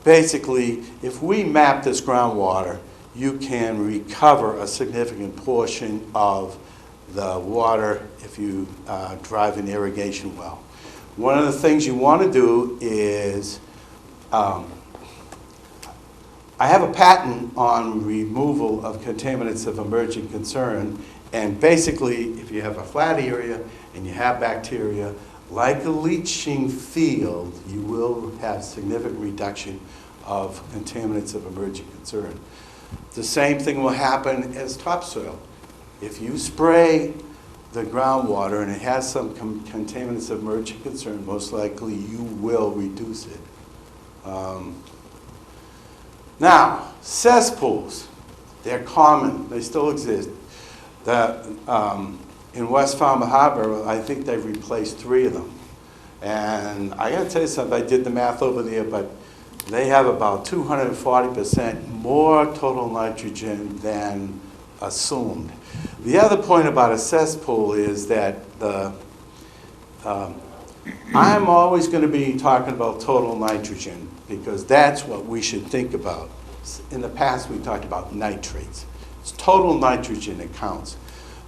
Basically, if we map this groundwater, you can recover a significant portion of the water if you drive an irrigation well. One of the things you want to do is, I have a patent on removal of contaminants of emerging concern, and basically, if you have a flat area and you have bacteria, like a leaching field, you will have significant reduction of contaminants of emerging concern. The same thing will happen as topsoil. If you spray the groundwater and it has some contaminants of emerging concern, most likely you will reduce it. Now, cesspools, they're common, they still exist. In West Falmouth Harbor, I think they've replaced 3 of them. And I gotta tell you something, I did the math over there, but they have about 240% more total nitrogen than assumed. The other point about a cesspool is that I'm always going to be talking about total nitrogen because that's what we should think about. In the past, we talked about nitrates. It's total nitrogen that counts.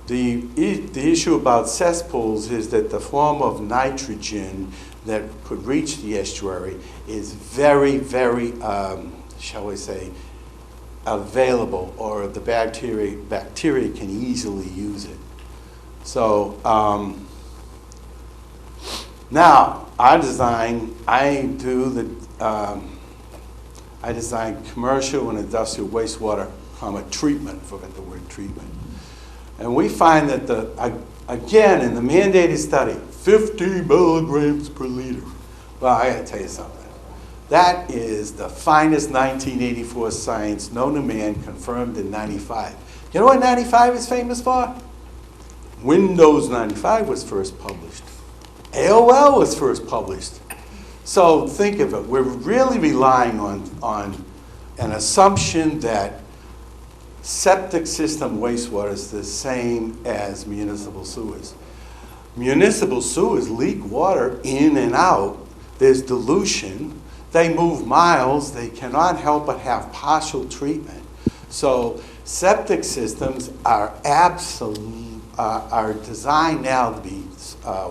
The issue about cesspools is that the form of nitrogen that could reach the estuary is very, very, shall we say, available, or the bacteria can easily use it. So now I design commercial and industrial wastewater treatment. Forget the word treatment. And we find that again in the mandated study, 50 milligrams per liter. Well, I gotta tell you something. That is the finest 1984 science known to man, confirmed in 95. You know what 95 is famous for? Windows 95 was first published. AOL was first published. So think of it. We're really relying on an assumption that septic system wastewater is the same as municipal sewers. Municipal sewers leak water in and out. There's dilution. They move miles. They cannot help but have partial treatment. So septic systems are designed now to be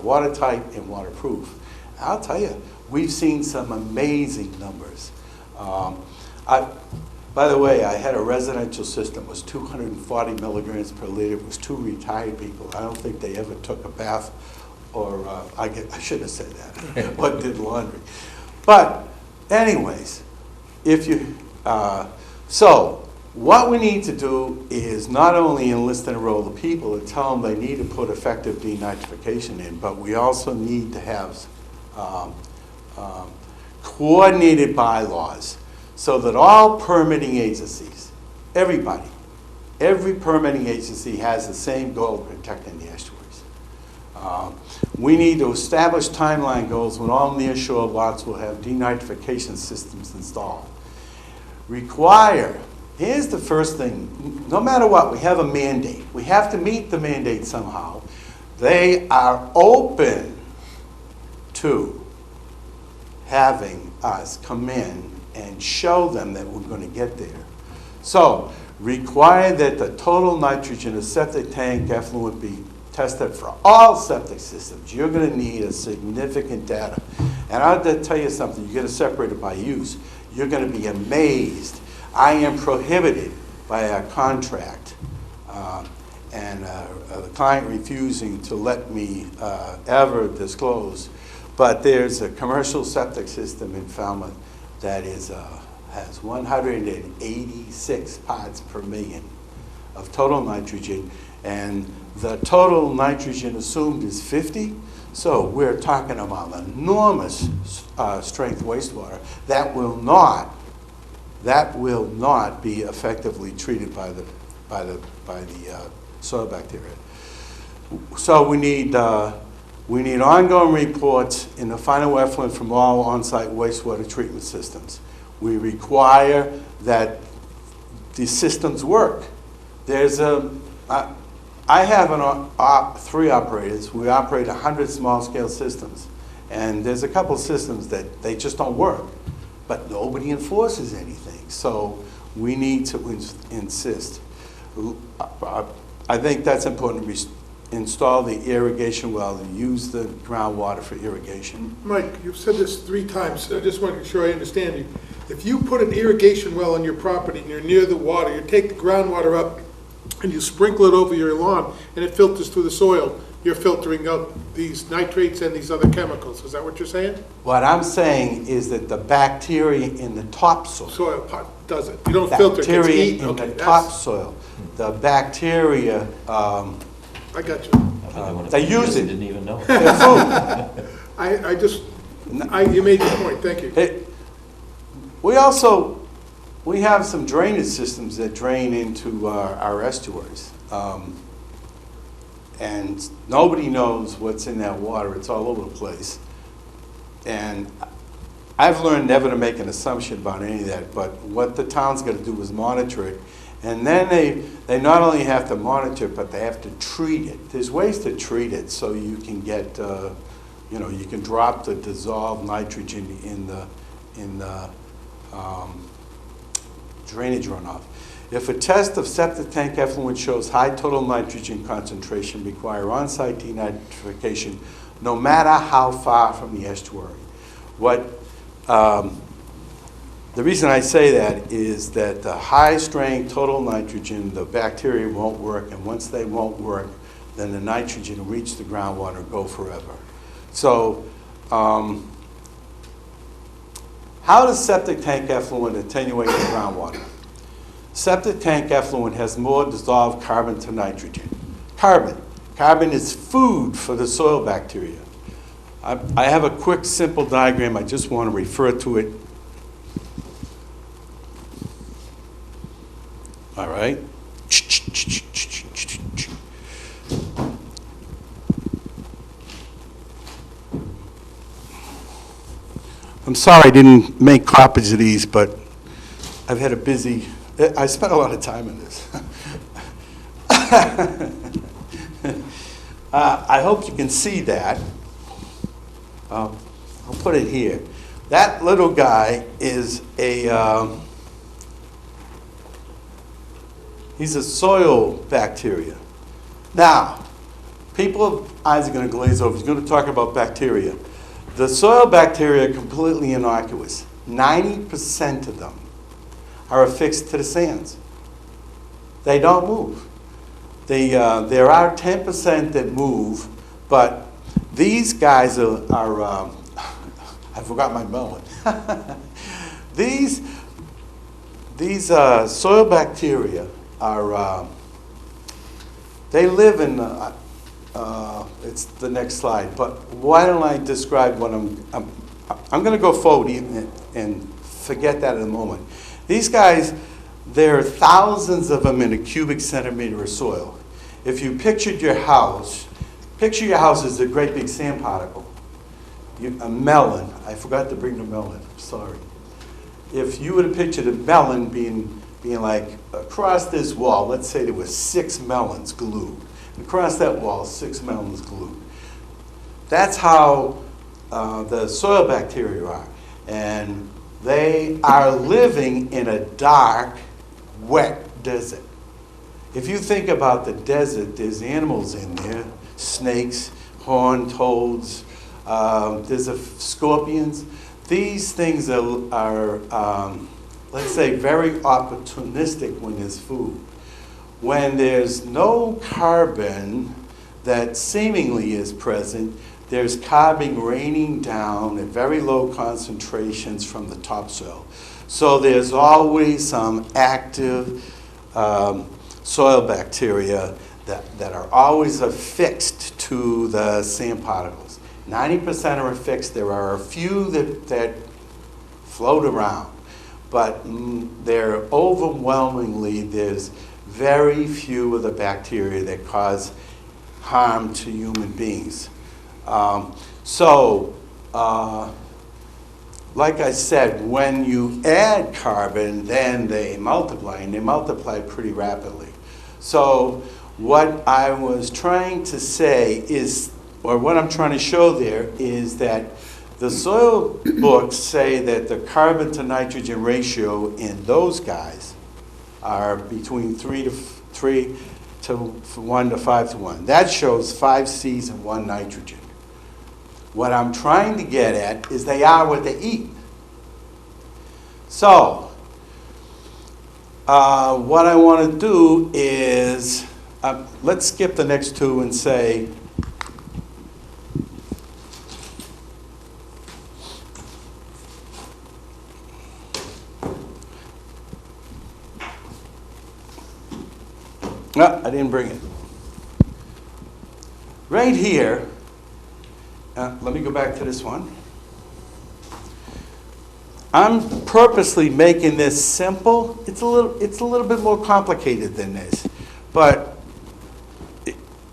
watertight and waterproof. I'll tell you, we've seen some amazing numbers. By the way, I had a residential system. It was 240 milligrams per liter. It was 2 retired people. I don't think they ever took a bath, or I shouldn't have said that, but did laundry. But anyways, so what we need to do is not only enlist and enroll the people and tell them they need to put effective denitrification in, but we also need to have coordinated bylaws so that all permitting agencies, every permitting agency has the same goal of protecting the estuaries. We need to establish timeline goals when all nearshore lots will have denitrification systems installed. Here's the first thing, no matter what, we have a mandate. We have to meet the mandate somehow. They are open to having us come in and show them that we're going to get there. So, require that the total nitrogen of septic tank effluent be tested for all septic systems. You're going to need a significant data. And I'll tell you something, you're going to separate it by use. You're going to be amazed. I am prohibited by a contract and the client refusing to let me ever disclose. But there's a commercial septic system in Falmouth that has 186 parts per million of total nitrogen, and the total nitrogen assumed is 50. So we're talking about enormous strength wastewater that will not be effectively treated by the soil bacteria. So we need ongoing reports in the final effluent from all on-site wastewater treatment systems. We require that the systems work. I have 3 operators. We operate 100 small-scale systems, and there's a couple of systems that they just don't work, but nobody enforces anything. So we need to insist. I think that's important to install the irrigation well and use the groundwater for irrigation. Mike, you've said this 3 times. I just want to make sure I understand you. If you put an irrigation well on your property and you're near the water, you take the groundwater up and you sprinkle it over your lawn and it filters through the soil, you're filtering out these nitrates and these other chemicals. Is that what you're saying? What I'm saying is that the bacteria in the topsoil, Soil part does it. You don't filter, it gets bacteria eaten. in Okay, the that's, topsoil, the bacteria, I got you. I've been doing it They for years use and it. didn't even know. their food. You made your point, thank you. We have some drainage systems that drain into our estuaries. And nobody knows what's in that water. It's all over the place. And I've learned never to make an assumption about any of that, but what the town's got to do is monitor it. And then they not only have to monitor it, but they have to treat it. There's ways to treat it so you can get, you can drop the dissolved nitrogen in the drainage runoff. If a test of septic tank effluent shows high total nitrogen concentration, require on-site denitrification, no matter how far from the estuary. The reason I say that is that the high strength total nitrogen, the bacteria won't work, and once they won't work, then the nitrogen will reach the groundwater and go forever. So, how does septic tank effluent attenuate the groundwater? Septic tank effluent has more dissolved carbon to nitrogen. Carbon is food for the soil bacteria. I have a quick, simple diagram. I just want to refer to it. All right. I'm sorry I didn't make copies of these, but I've had I spent a lot of time in this. I hope you can see that. I'll put it here. That little guy is he's a soil bacteria. Now, people's eyes are going to glaze over. He's going to talk about bacteria. The soil bacteria are completely innocuous. 90% of them are affixed to the sands. They don't move. There are 10% that move, but these guys are I forgot my melon. These soil bacteria are, they live in, it's the next slide, but why don't I describe what I'm going to go forward and forget that in a moment. These guys, there are thousands of them in a cubic centimeter of soil. If you pictured your house, picture your house as a great big sand particle. A melon, I forgot to bring the melon, I'm sorry. If you would have pictured a melon being like across this wall, let's say there were 6 melons glued. Across that wall, 6 melons glued. That's how the soil bacteria are. And they are living in a dark, wet desert. If you think about the desert, there's animals in there, snakes, horned toads, there's scorpions. These things are let's say, very opportunistic when there's food. When there's no carbon that seemingly is present, there's carbon raining down at very low concentrations from the topsoil. So there's always some active soil bacteria that are always affixed to the sand particles. 90% are affixed. There are a few that float around, but they're overwhelmingly, there's very few of the bacteria that cause harm to human beings. Like I said, when you add carbon, then they multiply, and they multiply pretty rapidly. So what I was trying to say is, or what I'm trying to show there, is that the soil books say that the carbon to nitrogen ratio in those guys are between 3 to 1 to 5 to 1. That shows 5 C's and 1 nitrogen. What I'm trying to get at is they are what they eat. So, what I want to do is, let's skip the next two and say, No, I didn't bring it. Right here, let me go back to this one. I'm purposely making this simple. It's a little bit more complicated than this, but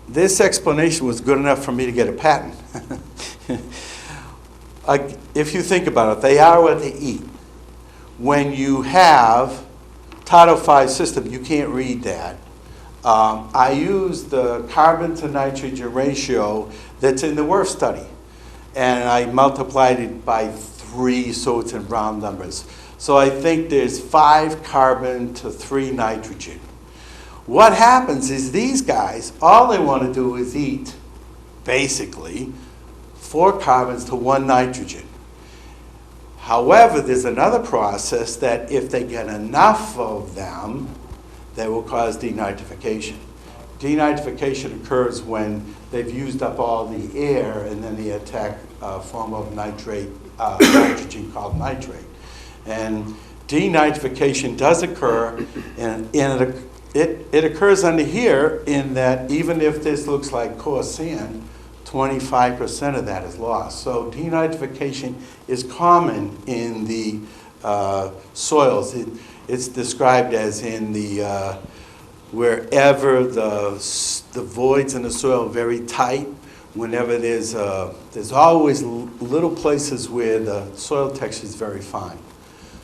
this explanation was good enough for me to get a patent. If you think about it, they are what they eat. When you have Title V system, you can't read that. I use the carbon to nitrogen ratio that's in the WRF study, and I multiplied it by 3, so it's in round numbers. So I think there's 5 carbon to 3 nitrogen. What happens is these guys, all they want to do is eat, basically, 4 carbons to 1 nitrogen. However, there's another process that if they get enough of them, they will cause denitrification. Denitrification occurs when they've used up all the air and then they attack a form of nitrate, nitrogen called nitrate. And denitrification does occur, and it occurs under here in that even if this looks like coarse sand, 25% of that is lost. So denitrification is common in the soils. It's described as in the wherever the voids in the soil are very tight. Whenever there's always little places where the soil texture is very fine.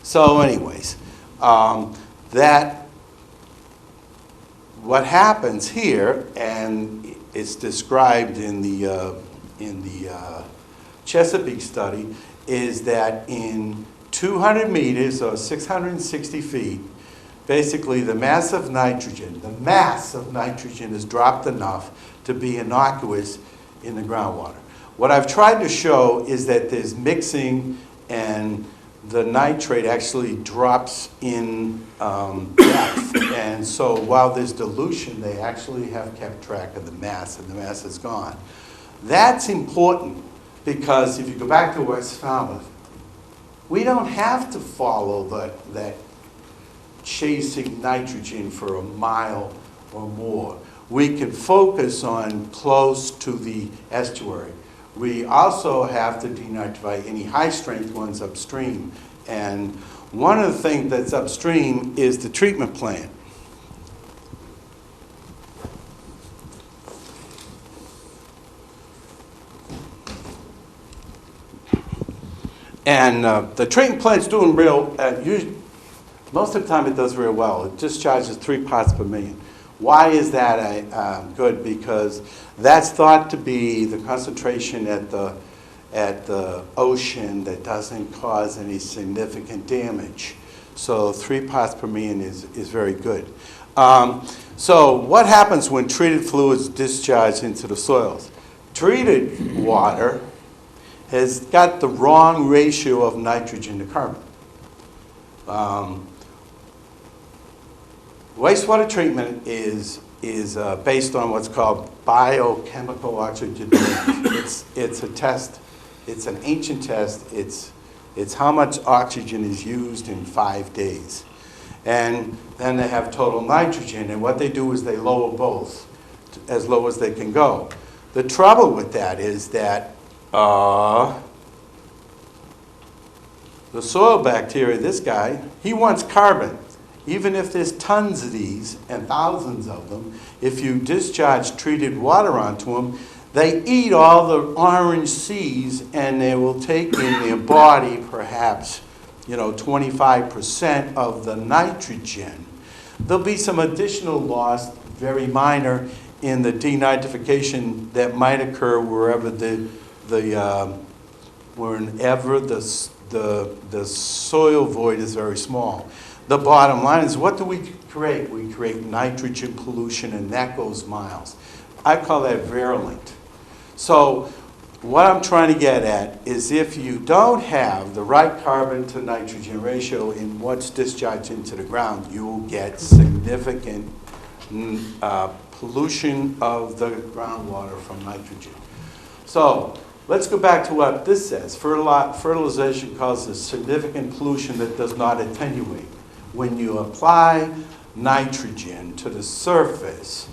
So, anyways, that what happens here, and it's described in the Chesapeake study, is that in 200 meters or 660 feet, basically the mass of nitrogen is dropped enough to be innocuous in the groundwater. What I've tried to show is that there's mixing and the nitrate actually drops in depth. And so while there's dilution, they actually have kept track of the mass, and the mass is gone. That's important because if you go back to West Falmouth, we don't have to follow that chasing nitrogen for a mile or more. We can focus on close to the estuary. We also have to denitrify any high-strength ones upstream. And one of the things that's upstream is the treatment plant. And the treatment plant's doing most of the time it does real well. It discharges 3 parts per million. Why is that good? Because that's thought to be the concentration at the ocean that doesn't cause any significant damage. So 3 parts per million is very good. So what happens when treated fluids discharge into the soils? Treated water has got the wrong ratio of nitrogen to carbon. Wastewater treatment is based on what's called biochemical oxygenation. It's a test. It's an ancient test. It's how much oxygen is used in 5 days. And then they have total nitrogen, and what they do is they lower both as low as they can go. The trouble with that is that the soil bacteria, this guy, he wants carbon. Even if there's tons of these and thousands of them, if you discharge treated water onto them, they eat all the orange seeds and they will take in their body perhaps 25% of the nitrogen. There'll be some additional loss, very minor, in the denitrification that might occur wherever the soil void is very small. The bottom line is, what do we create? We create nitrogen pollution, and that goes miles. I call that virulent. So what I'm trying to get at is if you don't have the right carbon to nitrogen ratio in what's discharged into the ground, you will get significant pollution of the groundwater from nitrogen. So let's go back to what this says. Fertilization causes significant pollution that does not attenuate. When you apply nitrogen to the surface,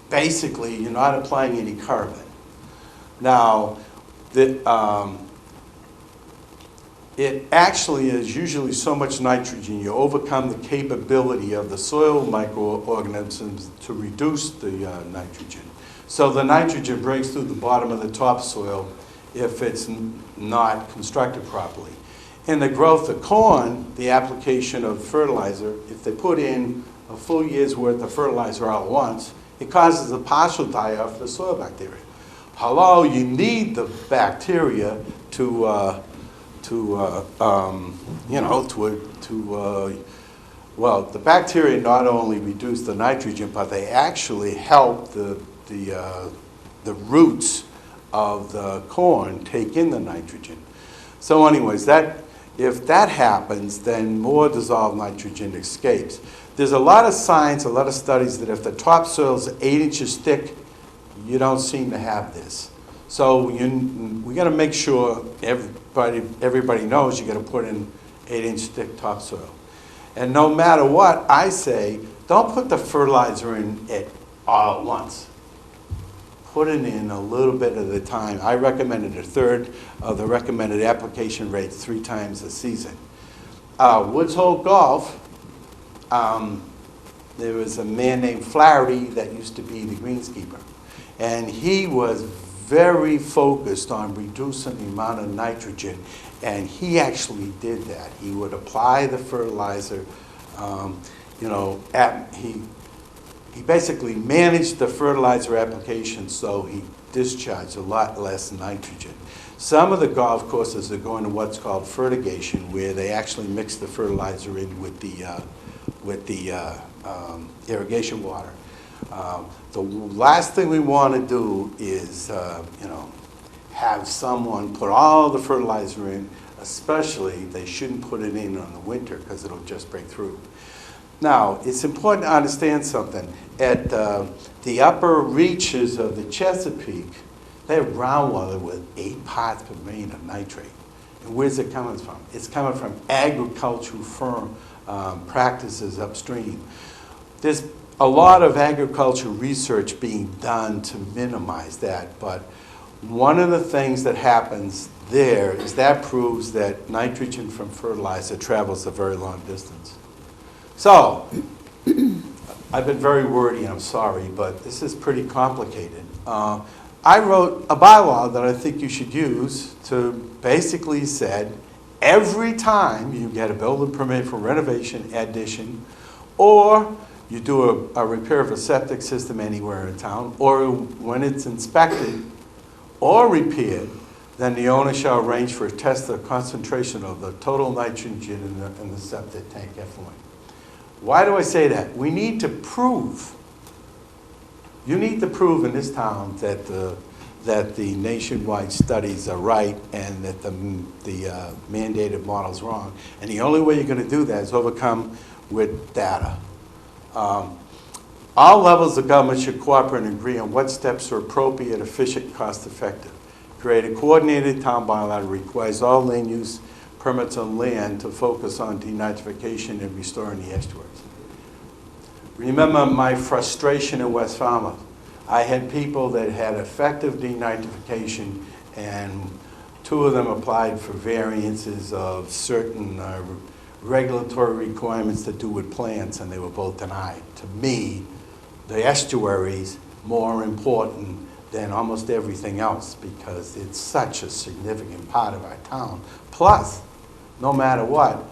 basically, you're not applying any carbon. Now, it actually is usually so much nitrogen, you overcome the capability of the soil microorganisms to reduce the nitrogen. So the nitrogen breaks through the bottom of the topsoil if it's not constructed properly. In the growth of corn, the application of fertilizer, if they put in a full year's worth of fertilizer all at once, it causes a partial die-off of the soil bacteria. Hello, you need the bacteria well, the bacteria not only reduce the nitrogen, but they actually help the roots of the corn take in the nitrogen. So anyways, if that happens, then more dissolved nitrogen escapes. There's a lot of science, a lot of studies that if the topsoil is 8 inches thick, you don't seem to have this. So we got to make sure everybody knows you got to put in 8-inch thick topsoil. And no matter what, I say, don't put the fertilizer in it all at once. Put it in a little bit at a time. I recommended a third of the recommended application rate 3 times a season. Woods Hole Golf, there was a man named Flaherty that used to be the greenskeeper. And he was very focused on reducing the amount of nitrogen, and he actually did that. He would apply the fertilizer, he basically managed the fertilizer application so he discharged a lot less nitrogen. Some of the golf courses are going to what's called fertigation, where they actually mix the fertilizer in with the irrigation water. The last thing we want to do is, have someone put all the fertilizer in, especially they shouldn't put it in the winter because it'll just break through. Now, it's important to understand something. At the upper reaches of the Chesapeake, they have groundwater with 8 parts per million of nitrate. And where's it coming from? It's coming from agricultural practices upstream. There's a lot of agricultural research being done to minimize that, but one of the things that happens there is that proves that nitrogen from fertilizer travels a very long distance. So, I've been very wordy, I'm sorry, but this is pretty complicated. I wrote a bylaw that I think you should use to basically said, every time you get a building permit for renovation, addition, or you do a repair of a septic system anywhere in town, or when it's inspected or repaired, then the owner shall arrange for a test of concentration of the total nitrogen in the septic tank effluent. Why do I say that? We need to prove, you need to prove in this town that the nationwide studies are right and that the mandated model's wrong. And the only way you're going to do that is overcome with data. All levels of government should cooperate and agree on what steps are appropriate, efficient, cost-effective. Create a coordinated town bylaw that requires all land use permits on land to focus on denitrification and restoring the estuaries. Remember my frustration in West Falmouth. I had people that had effective denitrification, and 2 of them applied for variances of certain regulatory requirements to do with plants, and they were both denied. To me, the estuaries more important than almost everything else because it's such a significant part of our town. Plus, no matter what,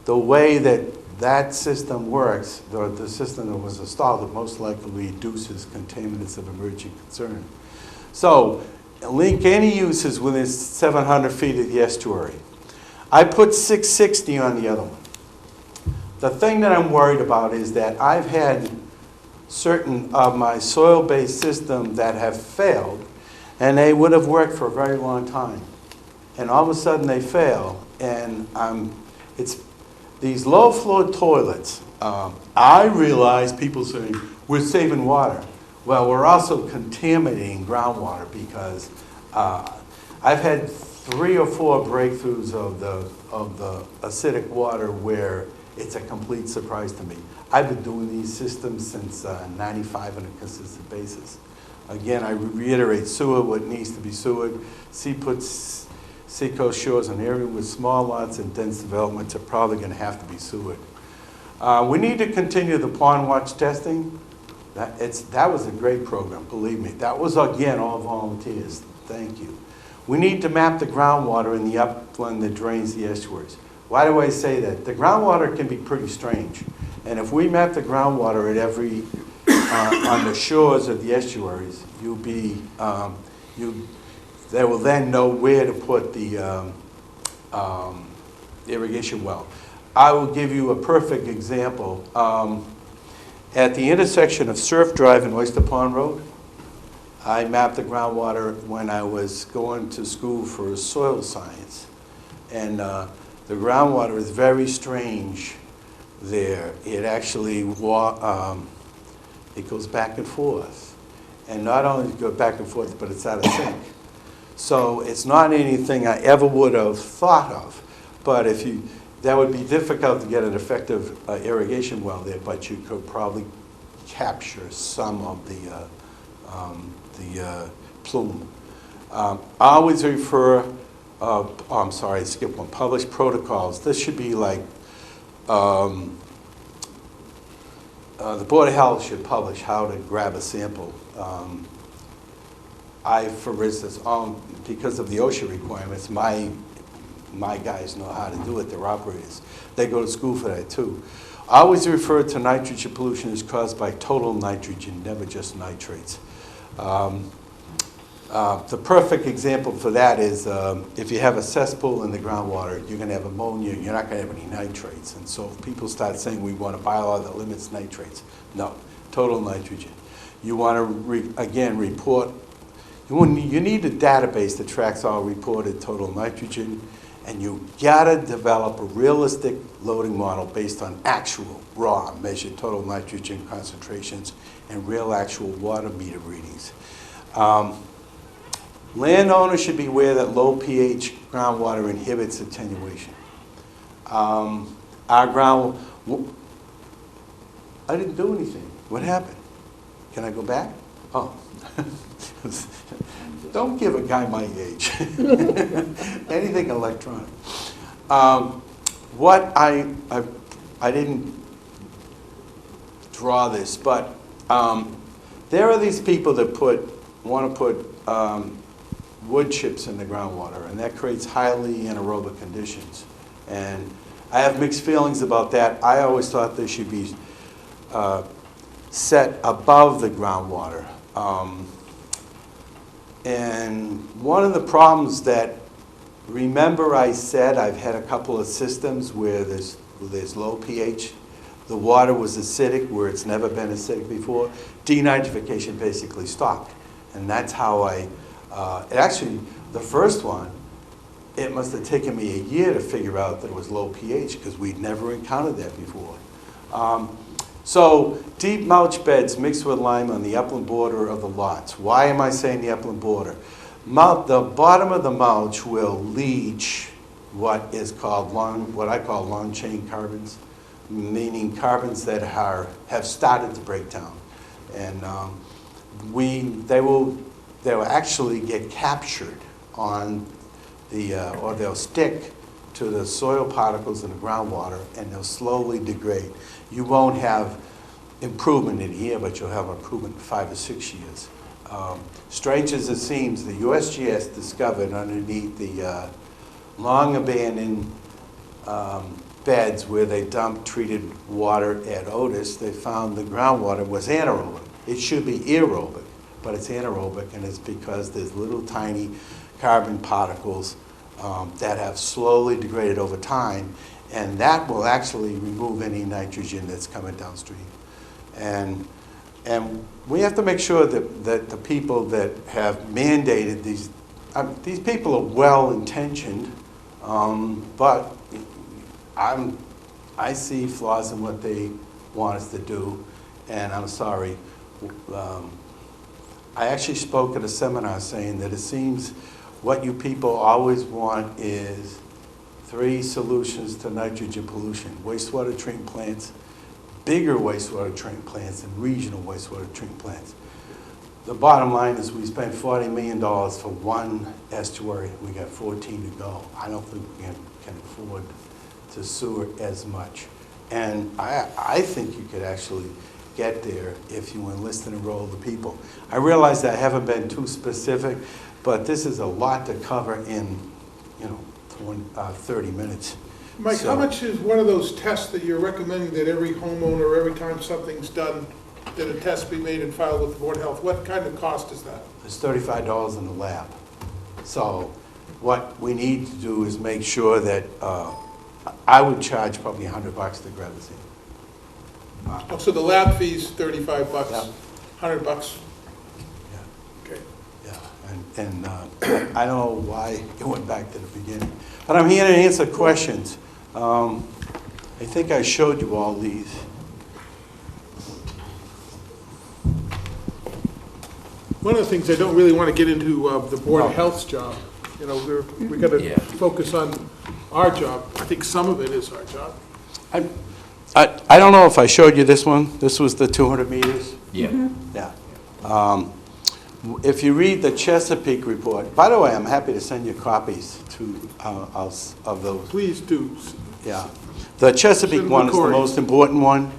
the way that system works, the system that was installed, it most likely reduces contaminants of emerging concern. So, link any uses within 700 feet of the estuary. I put 660 on the other one. The thing that I'm worried about is that I've had certain of my soil-based system that have failed, and they would have worked for a very long time. And all of a sudden they fail, and it's these low-flow toilets. I realize people saying, we're saving water. Well, we're also contaminating groundwater because I've had 3 or 4 breakthroughs of the acidic water where It's a complete surprise to me. I've been doing these systems since 95 on a consistent basis. Again, I reiterate, sewer what needs to be sewered. Seacoast shores, an area with small lots and dense developments are probably gonna have to be sewered. We need to continue the pond watch testing. That was a great program, believe me. That was, again, all volunteers. Thank you. We need to map the groundwater in the upland that drains the estuaries. Why do I say that? The groundwater can be pretty strange. And if we map the groundwater at every, on the shores of the estuaries, they will then know where to put the irrigation well. I will give you a perfect example. At the intersection of Surf Drive and Oyster Pond Road, I mapped the groundwater when I was going to school for soil science. And the groundwater is very strange there. It actually, it goes back and forth. And not only does it go back and forth, but it's out of sync. So it's not anything I ever would have thought of. But that would be difficult to get an effective irrigation well there, but you could probably capture some of the plume. I always refer, I'm sorry, I skipped one, published protocols. This should be like, the Board of Health should publish how to grab a sample. For instance, because of the OSHA requirements, my guys know how to do it, they're operators. They go to school for that too. I always refer to nitrogen pollution as caused by total nitrogen, never just nitrates. The perfect example for that is if you have a cesspool in the groundwater, you're going to have ammonia, you're not going to have any nitrates. And so if people start saying we want a bylaw that limits nitrates, no, total nitrogen. You want to, again, report, you need a database that tracks all reported total nitrogen, and you gotta develop a realistic loading model based on actual, raw, measured total nitrogen concentrations and real actual water meter readings. Landowners should be aware that low pH groundwater inhibits attenuation. I didn't do anything. What happened? Can I go back? Oh. Don't give a guy my age. Anything electronic. What I didn't draw this, but there are these people that want to put wood chips in the groundwater, and that creates highly anaerobic conditions. And I have mixed feelings about that. I always thought they should be set above the groundwater. And one of the problems that, remember I said I've had a couple of systems where there's low pH. The water was acidic where it's never been acidic before. Denitrification basically stopped. And that's how actually, the first one, it must have taken me a year to figure out that it was low pH because we'd never encountered that before. So deep mulch beds mixed with lime on the upland border of the lots. Why am I saying the upland border? The bottom of the mulch will leach what is called what I call long chain carbons, meaning carbons that have started to break down. And they will actually get captured on or they'll stick to the soil particles in the groundwater, and they'll slowly degrade. You won't have improvement in a year, but you'll have improvement in 5 or 6 years. Strange as it seems, the USGS discovered underneath the long abandoned beds where they dumped treated water at Otis, they found the groundwater was anaerobic. It should be aerobic, but it's anaerobic, and it's because there's little tiny carbon particles that have slowly degraded over time, and that will actually remove any nitrogen that's coming downstream. And we have to make sure that the people that have mandated these people are well-intentioned, but I see flaws in what they want us to do, and I'm sorry. I actually spoke at a seminar saying that it seems what you people always want is 3 solutions to nitrogen pollution: wastewater treatment plants, bigger wastewater treatment plants, and regional wastewater treatment plants. The bottom line is we spent $40 million for one estuary. We got 14 to go. I don't think we can afford to sewer as much. And I think you could actually get there if you enlist and enroll the people. I realize that I haven't been too specific, but this is a lot to cover in, 30 minutes. Mike, how much is one of those tests that you're recommending that every homeowner, every time something's done, that a test be made and filed with the Board of Health? What kind of cost is that? It's $35 in the lab. So what we need to do is make sure that, I would charge probably $100 to grab the sample. Oh, so the lab fee's $35, Yeah. $100? Yeah. Okay. Yeah, and I don't know why it went back to the beginning. But I'm here to answer questions. I think I showed you all these. One of the things I don't really want to get into the Board of Health's job. We got to Yeah. focus on our job. I think some of it is our job. I don't know if I showed you this one. This was the 200 meters. Yeah. Yeah. If you read the Chesapeake report, by the way, I'm happy to send you copies to us of those. Please do. Yeah. The Chesapeake Send one is the recording. most important one.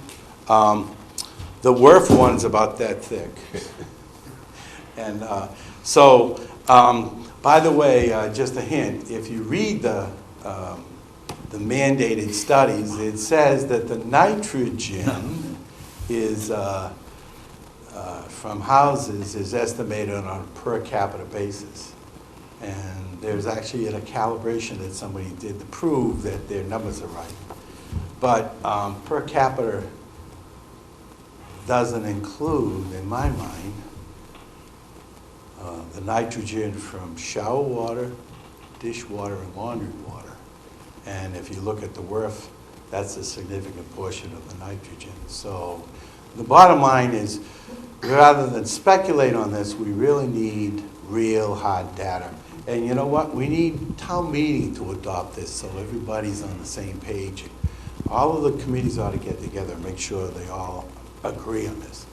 The Worth one's about that thick. And by the way, just a hint, if you read the mandated studies, it says that the nitrogen is from houses is estimated on a per capita basis. And there's actually a calibration that somebody did to prove that their numbers are right. But per capita doesn't include, in my mind, the nitrogen from shower water, dishwater, and laundry water. And if you look at the Worth, that's a significant portion of the nitrogen. So the bottom line is, rather than speculate on this, we really need real hard data. And you know what? We need town meeting to adopt this so everybody's on the same page. All of the committees ought to get together and make sure they all agree on this.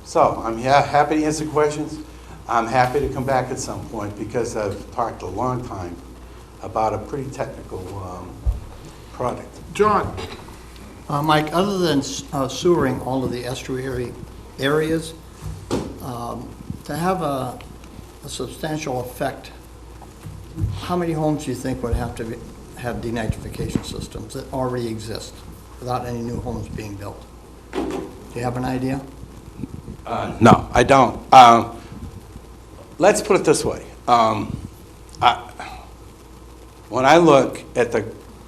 So I'm happy to answer questions. I'm happy to come back at some point because I've talked a long time about a pretty technical product. John? Mike, other than sewering all of the estuary areas, to have a substantial effect, how many homes do you think would have to have denitrification systems that already exist without any new homes being built? Do you have an idea? No, I don't. Let's put it this way. When I look at the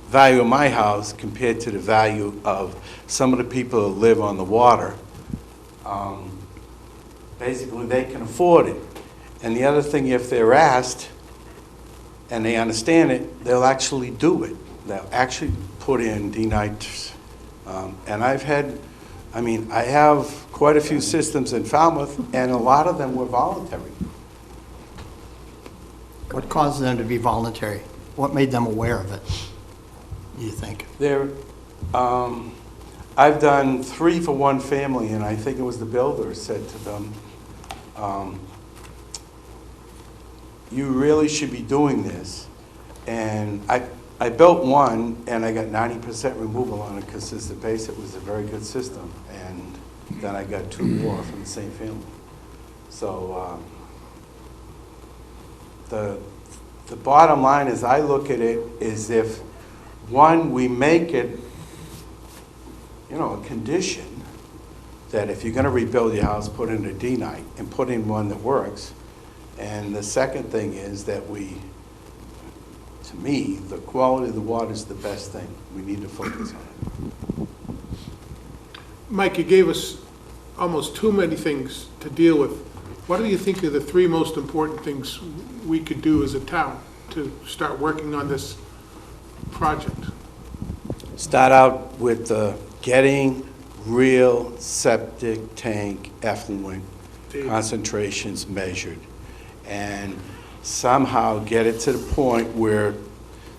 value of my house compared to the value of some of the people that live on the water, basically they can afford it. And the other thing, if they're asked and they understand it, they'll actually do it. They'll actually put in denitres. And I have quite a few systems in Falmouth, and a lot of them were voluntary. What caused them to be voluntary? What made them aware of it, do you think? I've done 3 for one family, and I think it was the builder said to them, you really should be doing this. And I built one, and I got 90% removal on a consistent base. It was a very good system. And then I got 2 more from the same family. So the bottom line is, I look at it is if, one, we make it, a condition that if you're going to rebuild your house, put in a D-Nite and put in one that works. And the second thing is that to me, the quality of the water is the best thing. We need to focus on it. Mike, you gave us almost too many things to deal with. What do you think are the 3 most important things we could do as a town to start working on this project? Start out with getting real septic tank effluent concentrations measured, and somehow get it to the point where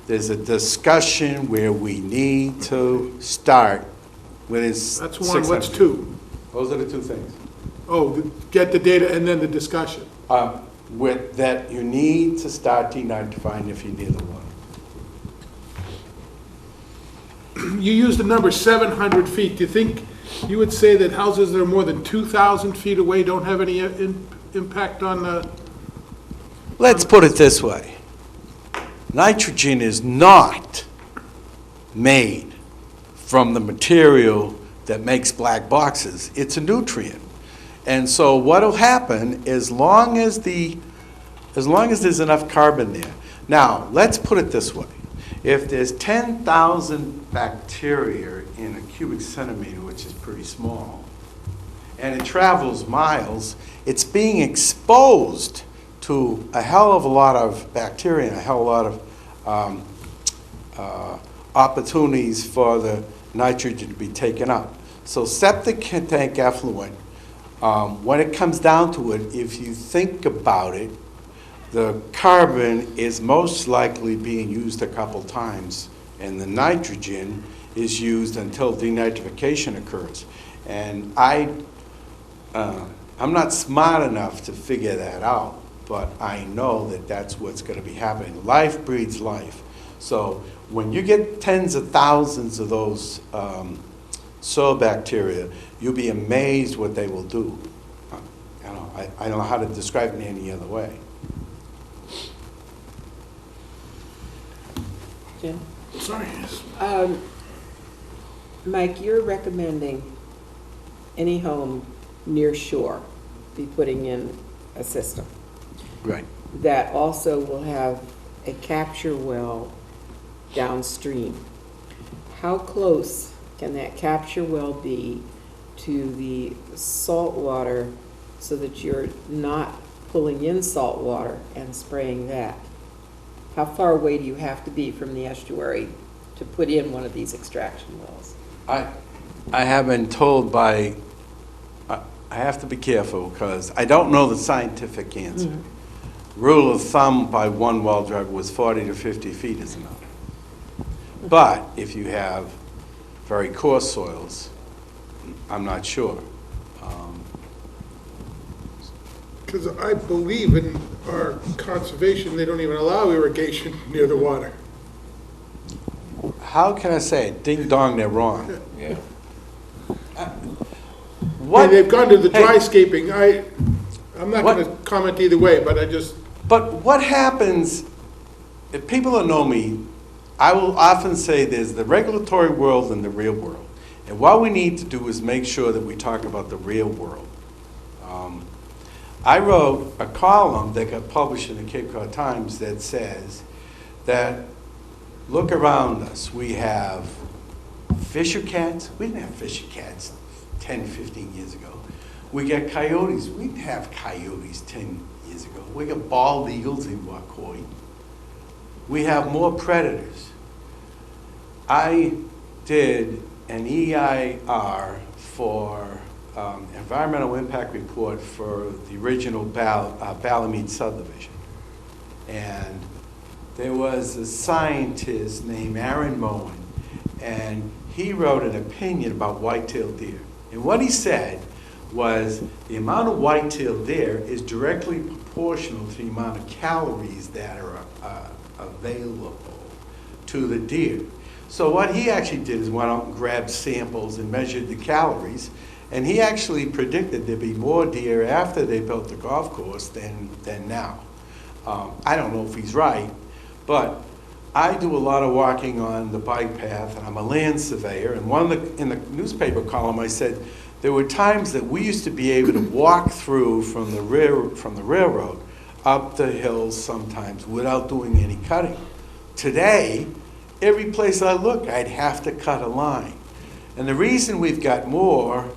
there's a discussion where we need to start when it's That's one, 600. what's two? Those are the two things. Oh, get the data and then the discussion. With that, you need to start denitrifying if you need the water. You used the number 700 feet. Do you think you would say that houses that are more than 2,000 feet away don't have any impact on the? Let's put it this way. Nitrogen is not made from the material that makes black boxes. It's a nutrient. And so what'll happen, as long as there's enough carbon there. Now, let's put it this way. If there's 10,000 bacteria in a cubic centimeter, which is pretty small, and it travels miles, it's being exposed to a hell of a lot of bacteria and a hell of a lot of opportunities for the nitrogen to be taken up. So septic tank effluent, when it comes down to it, if you think about it, the carbon is most likely being used a couple times, and the nitrogen is used until denitrification occurs. And I'm not smart enough to figure that out, but I know that that's what's going to be happening. Life breeds life. So when you get tens of thousands of those soil bacteria, you'll be amazed what they will do. I don't know how to describe it in any other way. Jim? Sorry. Mike, you're recommending any home near shore be putting in a system Right. that also will have a capture well downstream. How close can that capture well be to the salt water so that you're not pulling in salt water and spraying that? How far away do you have to be from the estuary to put in one of these extraction wells? I have been told by, I have to be careful because I don't know the scientific answer. Rule of thumb by one well driver was 40 to 50 feet is enough. But if you have very coarse soils, I'm not sure. Because I believe in our conservation, they don't even allow irrigation near the water. How can I say it? Ding dong, they're wrong. Yeah. What? They've gone to the Hey. dryscaping. I'm not What? going to comment either way, but I just, But what happens, if people don't know me, I will often say there's the regulatory world and the real world. And what we need to do is make sure that we talk about the real world. I wrote a column that got published in the Cape Cod Times that says that, look around us, we have fisher cats. We didn't have fisher cats 10, 15 years ago. We get coyotes. We didn't have coyotes 10 years ago. We got bald eagles in Wacoy. We have more predators. I did an EIR for environmental impact report for the original Balamede subdivision. And there was a scientist named Aaron Moen, and he wrote an opinion about white-tailed deer. And what he said was the amount of white-tailed deer is directly proportional to the amount of calories that are available to the deer. So what he actually did is went out and grabbed samples and measured the calories, and he actually predicted there'd be more deer after they built the golf course than now. I don't know if he's right, but I do a lot of walking on the bike path, and I'm a land surveyor, and in the newspaper column I said there were times that we used to be able to walk through from the railroad up the hills sometimes without doing any cutting. Today, every place I look, I'd have to cut a line. And the reason we've got more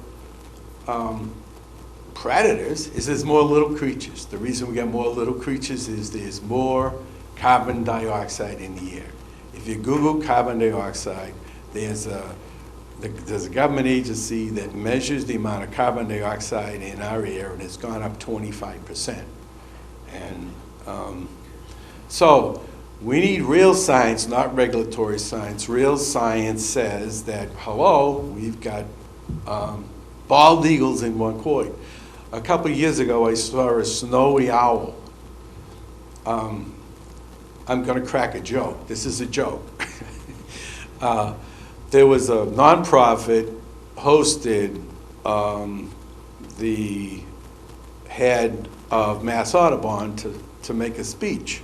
predators is there's more little creatures. The reason we got more little creatures is there's more carbon dioxide in the air. If you Google carbon dioxide, there's a government agency that measures the amount of carbon dioxide in our air, and it's gone up 25%. And so We need real science, not regulatory science. Real science says that, hello, we've got bald eagles in one quarry. A couple of years ago, I saw a snowy owl. I'm going to crack a joke. This is a joke. There was a nonprofit hosted the head of Mass Audubon to make a speech.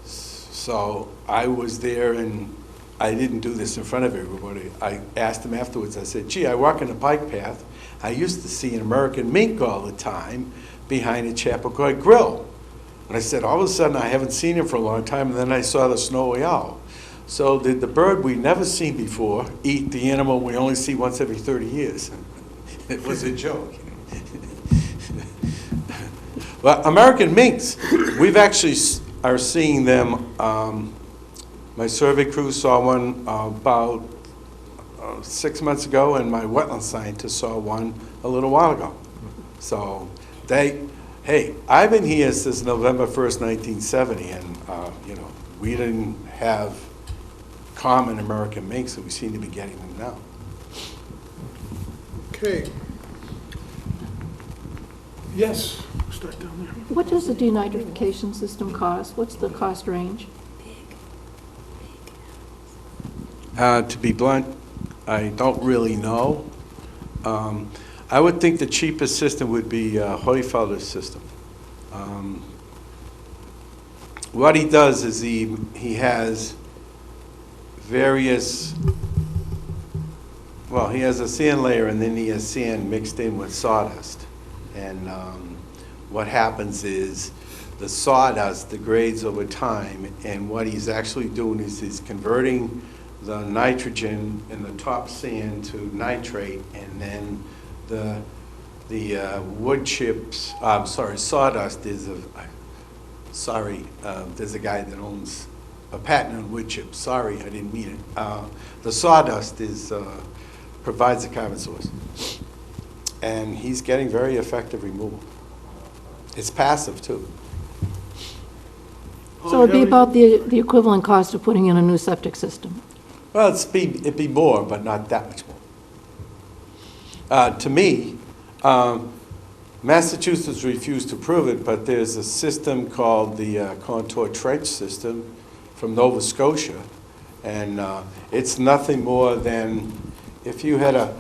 So I was there, and I didn't do this in front of everybody. I asked him afterwards, I said, gee, I walk in the bike path. I used to see an American mink all the time behind a Chappaquiddick Grill. And I said, all of a sudden, I haven't seen him for a long time, and then I saw the snowy owl. So did the bird we never seen before eat the animal we only see once every 30 years? It was a joke. Well, American minks, we've actually are seeing them. My survey crew saw one about 6 months ago, and my wetland scientist saw one a little while ago. So hey, I've been here since November 1st, 1970, and we didn't have common American minks, and we seem to be getting them now. Okay. Yes, start down there. What does the denitrification system cost? What's the cost range? To be blunt, I don't really know. I would think the cheapest system would be Hoyfelder's system. What he does is he has various, well, he has a sand layer, and then he has sand mixed in with sawdust. And what happens is the sawdust degrades over time, and what he's actually doing is he's converting the nitrogen in the top sand to nitrate, and then the wood chips, sawdust is there's a guy that owns a patent on wood chips. Sorry, I didn't mean it. The sawdust provides the carbon source. And he's getting very effective removal. It's passive, too. So it'd be about the equivalent cost of putting in a new septic system. Well, it'd be more, but not that much more. To me, Massachusetts refused to prove it, but there's a system called the contour trench system from Nova Scotia, and it's nothing more than if you had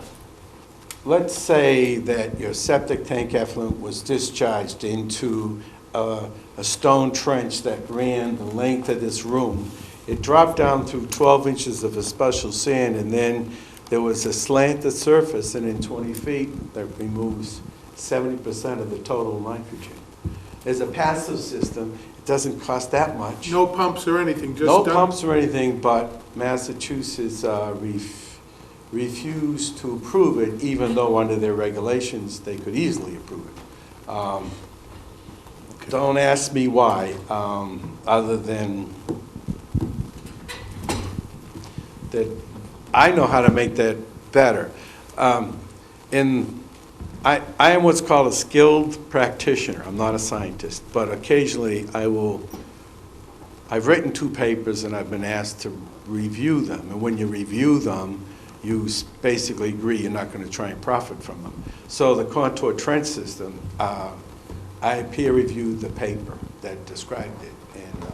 let's say that your septic tank effluent was discharged into a stone trench that ran the length of this room. It dropped down through 12 inches of a special sand, and then there was a slanted surface, and in 20 feet that removes 70% of the total nitrogen. There's a passive system. It doesn't cost that much. No pumps or anything, just No done? pumps or anything, but Massachusetts refused to approve it, even though under their regulations they could easily approve it. Don't ask me why, other than that I know how to make that better. I am what's called a skilled practitioner. I'm not a scientist, but occasionally I've written 2 papers, and I've been asked to review them. And when you review them, you basically agree you're not going to try and profit from them. So the contour trench system, I peer-reviewed the paper that described it, and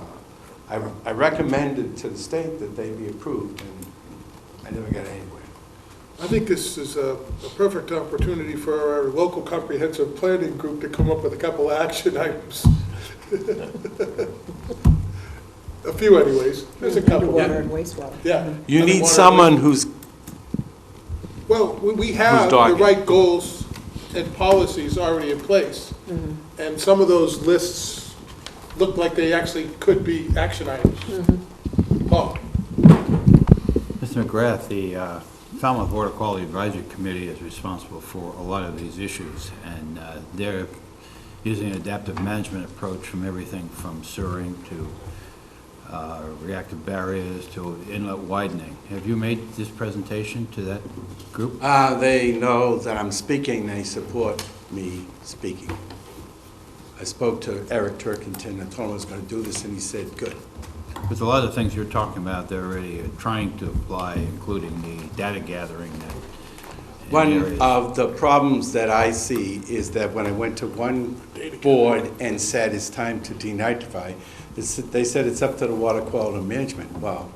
I recommended to the state that they be approved, and I never got anywhere. I think this is a perfect opportunity for our local comprehensive planning group to come up with a couple of action items. A few anyways. There's a couple. Underwater and wastewater. Yeah. You need Underwater someone who's, Well, we have the dogged? right goals and policies already in place. And some of those lists look like they actually could be action items. Paul? Mr. McGrath, the Falmouth Water Quality Advisory Committee is responsible for a lot of these issues, and they're using an adaptive management approach from everything from sewering to reactive barriers to inlet widening. Have you made this presentation to that group? they know that I'm speaking, they support me speaking. I spoke to Eric Turkington and told him I was going to do this, and he said, good. Because a lot of the things you're talking about, they're already trying to apply, including the data gathering that. in One areas. of the problems that I see is that when I went to one board and said it's time to denitrify, they said it's up to the water quality management. Well,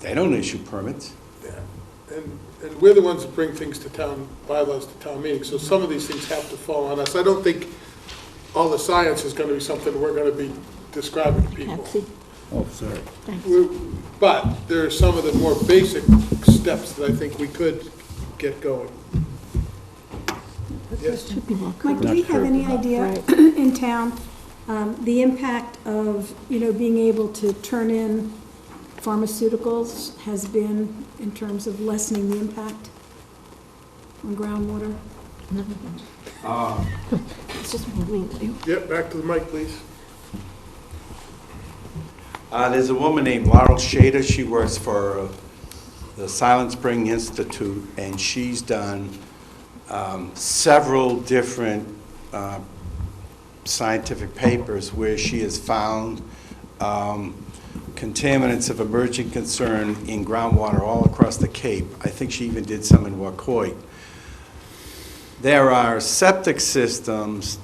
they don't issue permits. Yeah. And we're the ones that bring things to town, bylaws to town meetings, so some of these things have to fall on us. I don't think all the science is gonna be something we're gonna be describing to people. Patsy, Oh, sorry. thanks. But there are some of the more basic steps that I think we could get going. Yes? Should be more Mike, do covered. we have any idea Right. in town, the impact of, being able to turn in pharmaceuticals has been in terms of lessening the impact on groundwater? It's just moving. Yep, back to the mic, please. There's a woman named Laurel Shader. She works for the Silent Spring Institute, and she's done several different scientific papers where she has found contaminants of emerging concern in groundwater all across the Cape. I think she even did some in Wacoit. There are septic systems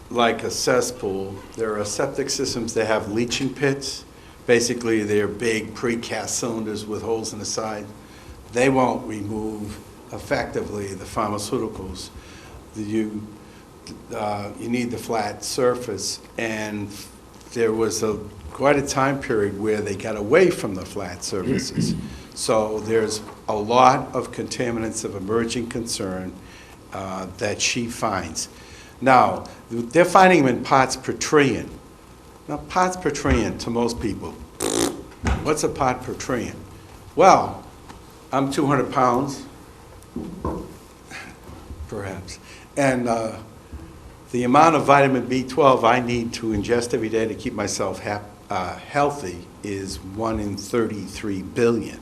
like a cesspool. There are septic systems that have leaching pits. Basically, they're big precast cylinders with holes in the side. They won't remove effectively the pharmaceuticals. You need the flat surface, and there was quite a time period where they got away from the flat surfaces. So there's a lot of contaminants of emerging concern that she finds. Now, they're finding them in parts per trillion. Now, parts per trillion to most people, what's a part per trillion? Well, I'm 200 pounds, perhaps, and the amount of vitamin B12 I need to ingest every day to keep myself healthy is 1 in 33 billion.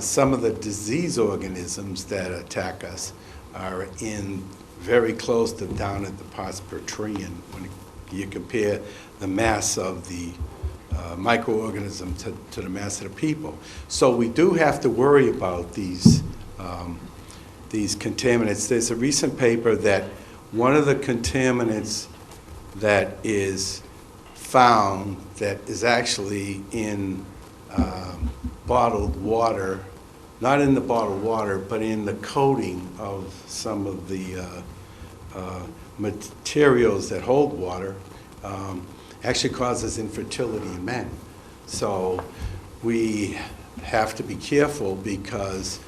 Some of the disease organisms that attack us are in very close to down at the parts per trillion when you compare the mass of the microorganism to the mass of the people. So we do have to worry about these contaminants. There's a recent paper that one of the contaminants that is found that is actually in bottled water, not in the bottled water, but in the coating of some of the materials that hold water, actually causes infertility in men. So we have to be careful because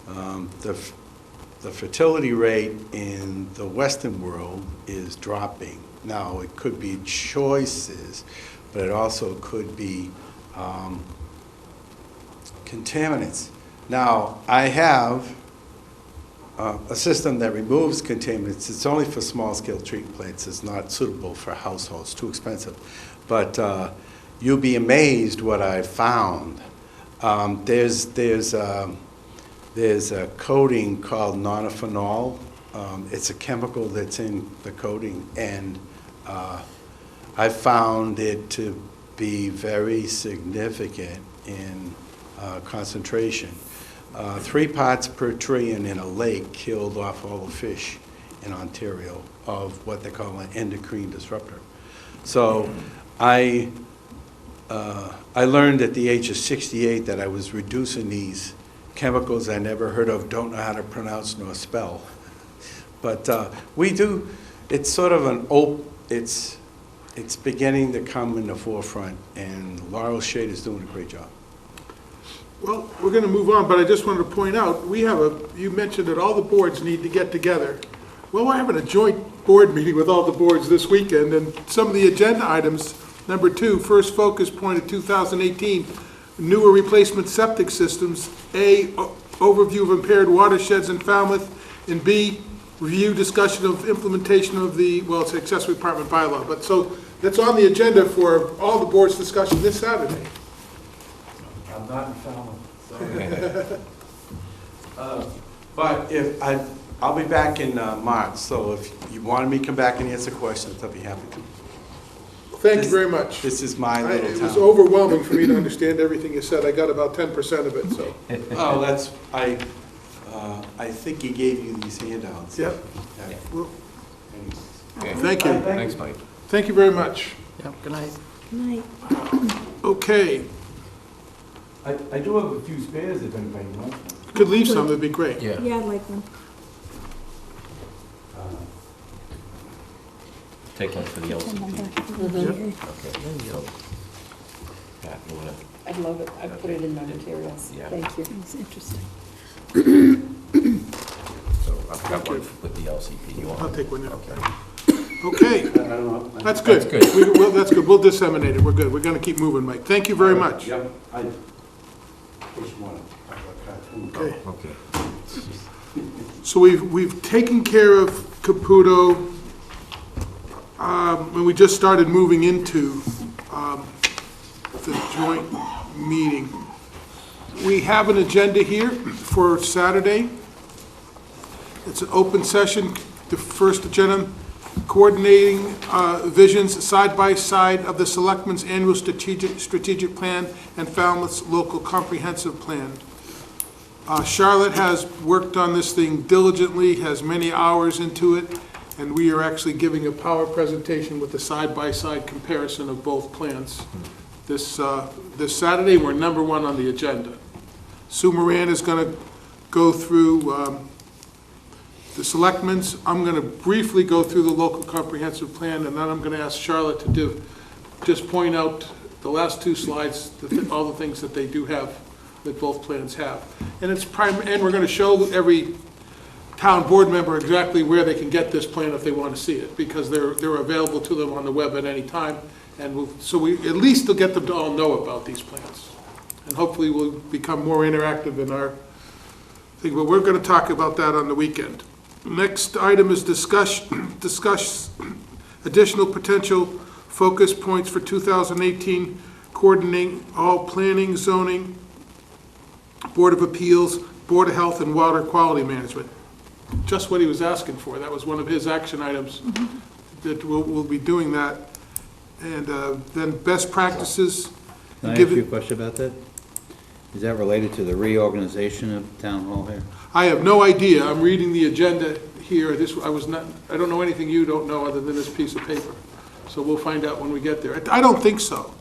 the fertility rate in the Western world is dropping. Now, it could be choices, but it also could be contaminants. Now, I have a system that removes contaminants. It's only for small-scale treatment plants. It's not suitable for households, too expensive. But you'll be amazed what I found. There's a coating called nonylphenol. It's a chemical that's in the coating, and I found it to be very significant in concentration. 3 parts per trillion in a lake killed off all the fish in Ontario of what they call an endocrine disruptor. So I learned at the age of 68 that I was reducing these chemicals I never heard of, don't know how to pronounce nor spell. But we do, it's sort of it's beginning to come in the forefront, and Laurel Shade is doing a great job. Well, we're going to move on, but I just wanted to point out, you mentioned that all the boards need to get together. Well, we're having a joint board meeting with all the boards this weekend, and some of the agenda items, number 2, first focus point of 2018, newer replacement septic systems, A, overview of impaired watersheds in Falmouth, and B, review discussion of implementation of it's accessory apartment bylaw. But so that's on the agenda for all the boards' discussion this Saturday. I'm not in Falmouth, sorry. But if I'll be back in March, so if you wanted me to come back and answer questions, I'd be happy to. thank you very much. This is my It little was town. overwhelming for me to understand everything you said. I got about 10% of it, so, Oh, I think he gave you these handouts. yep. Yeah. Well, Okay. Thank you. Thanks, Mike. Thank you very much. Yep, good night. Night. Okay, I do have a few spares if anybody wants them. could leave some, that'd be great. Yeah. Yeah, I'd like one. Take one for the Send them LCP. back. Yep. Okay. So, Pat, you wanna? I'd love it. I'd put it in my materials. Yeah. Thank you. It's interesting. So I've got Thank you. one with the LCP. You want? I'll take one now. Okay. Okay, I don't know. that's good. That's good. That's good. We'll disseminate it. We're good. We're gonna keep moving, Mike. Thank you very much. Yep, I just want to. Okay. Okay. So we've taken care of Caputo, and we just started moving into the joint meeting. We have an agenda here for Saturday. It's an open session, the first agenda, coordinating visions side by side of the Selectmen's annual strategic plan and Falmouth's local comprehensive plan. Charlotte has worked on this thing diligently, has many hours into it, and we are actually giving a power presentation with a side-by-side comparison of both plans. This Saturday, we're number one on the agenda. Sue Moran is going to go through the Selectmen's. I'm going to briefly go through the local comprehensive plan, and then I'm going to ask Charlotte to just point out the last two slides, all the things that they do have, that both plans have. And and we're going to show every town board member exactly where they can get this plan if they want to see it, because they're available to them on the web at any time. And so we at least to get them to all know about these plans. And hopefully we'll become more interactive in our thing. But we're going to talk about that on the weekend. Next item is discuss additional potential focus points for 2018, coordinating all planning, zoning, Board of Appeals, Board of Health, and water quality management. Just what he was asking for. That was one of his action items, that we'll be doing that. And then best practices. Can I ask you a question about that? Is that related to the reorganization of Town Hall here? I have no idea. I'm reading the agenda here. I don't know anything you don't know other than this piece of paper. So we'll find out when we get there. I don't think so.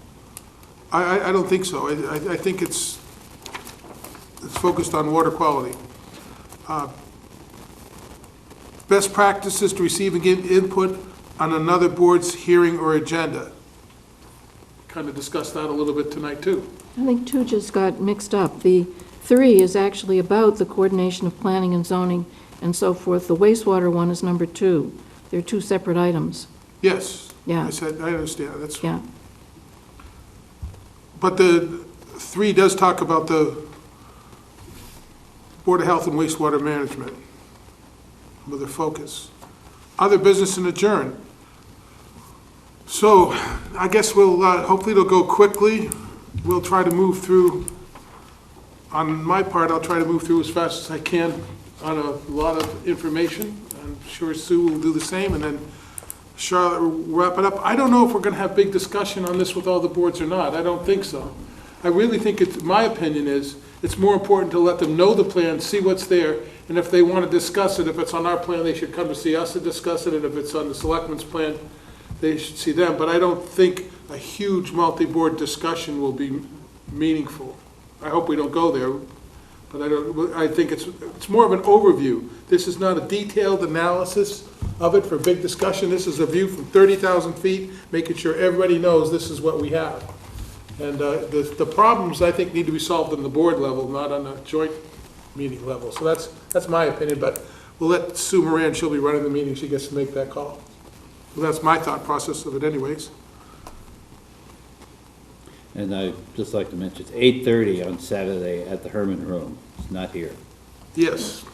I don't think so. I think it's focused on water quality. Best practices to receive and give input on another board's hearing or agenda. Kind of discussed that a little bit tonight, too. I think two just got mixed up. The 3 is actually about the coordination of planning and zoning and so forth. The wastewater one is number 2. They're 2 separate items. Yes. Yeah. I understand. That's. Yeah. But the 3 does talk about the Board of Health and wastewater management with a focus. Other business and adjourn. So I guess we'll, hopefully it'll go quickly. We'll try to move through, on my part, I'll try to move through as fast as I can on a lot of information. I'm sure Sue will do the same, and then Charlotte will wrap it up. I don't know if we're going to have big discussion on this with all the boards or not. I don't think so. I really think my opinion is, it's more important to let them know the plan, see what's there, and if they want to discuss it, if it's on our plan, they should come to see us to discuss it, and if it's on the Selectmen's plan, they should see them. But I don't think a huge multi-board discussion will be meaningful. I hope we don't go there, but I think it's more of an overview. This is not a detailed analysis of it for big discussion. This is a view from 30,000 feet, making sure everybody knows this is what we have. And the problems, I think, need to be solved on the board level, not on the joint meeting level. So that's my opinion, but we'll let Sue Moran, she'll be running the meeting, she gets to make that call. Well, that's my thought process of it anyways. And I'd just like to mention, it's 8:30 on Saturday at the Herman Room. It's not here. Yes.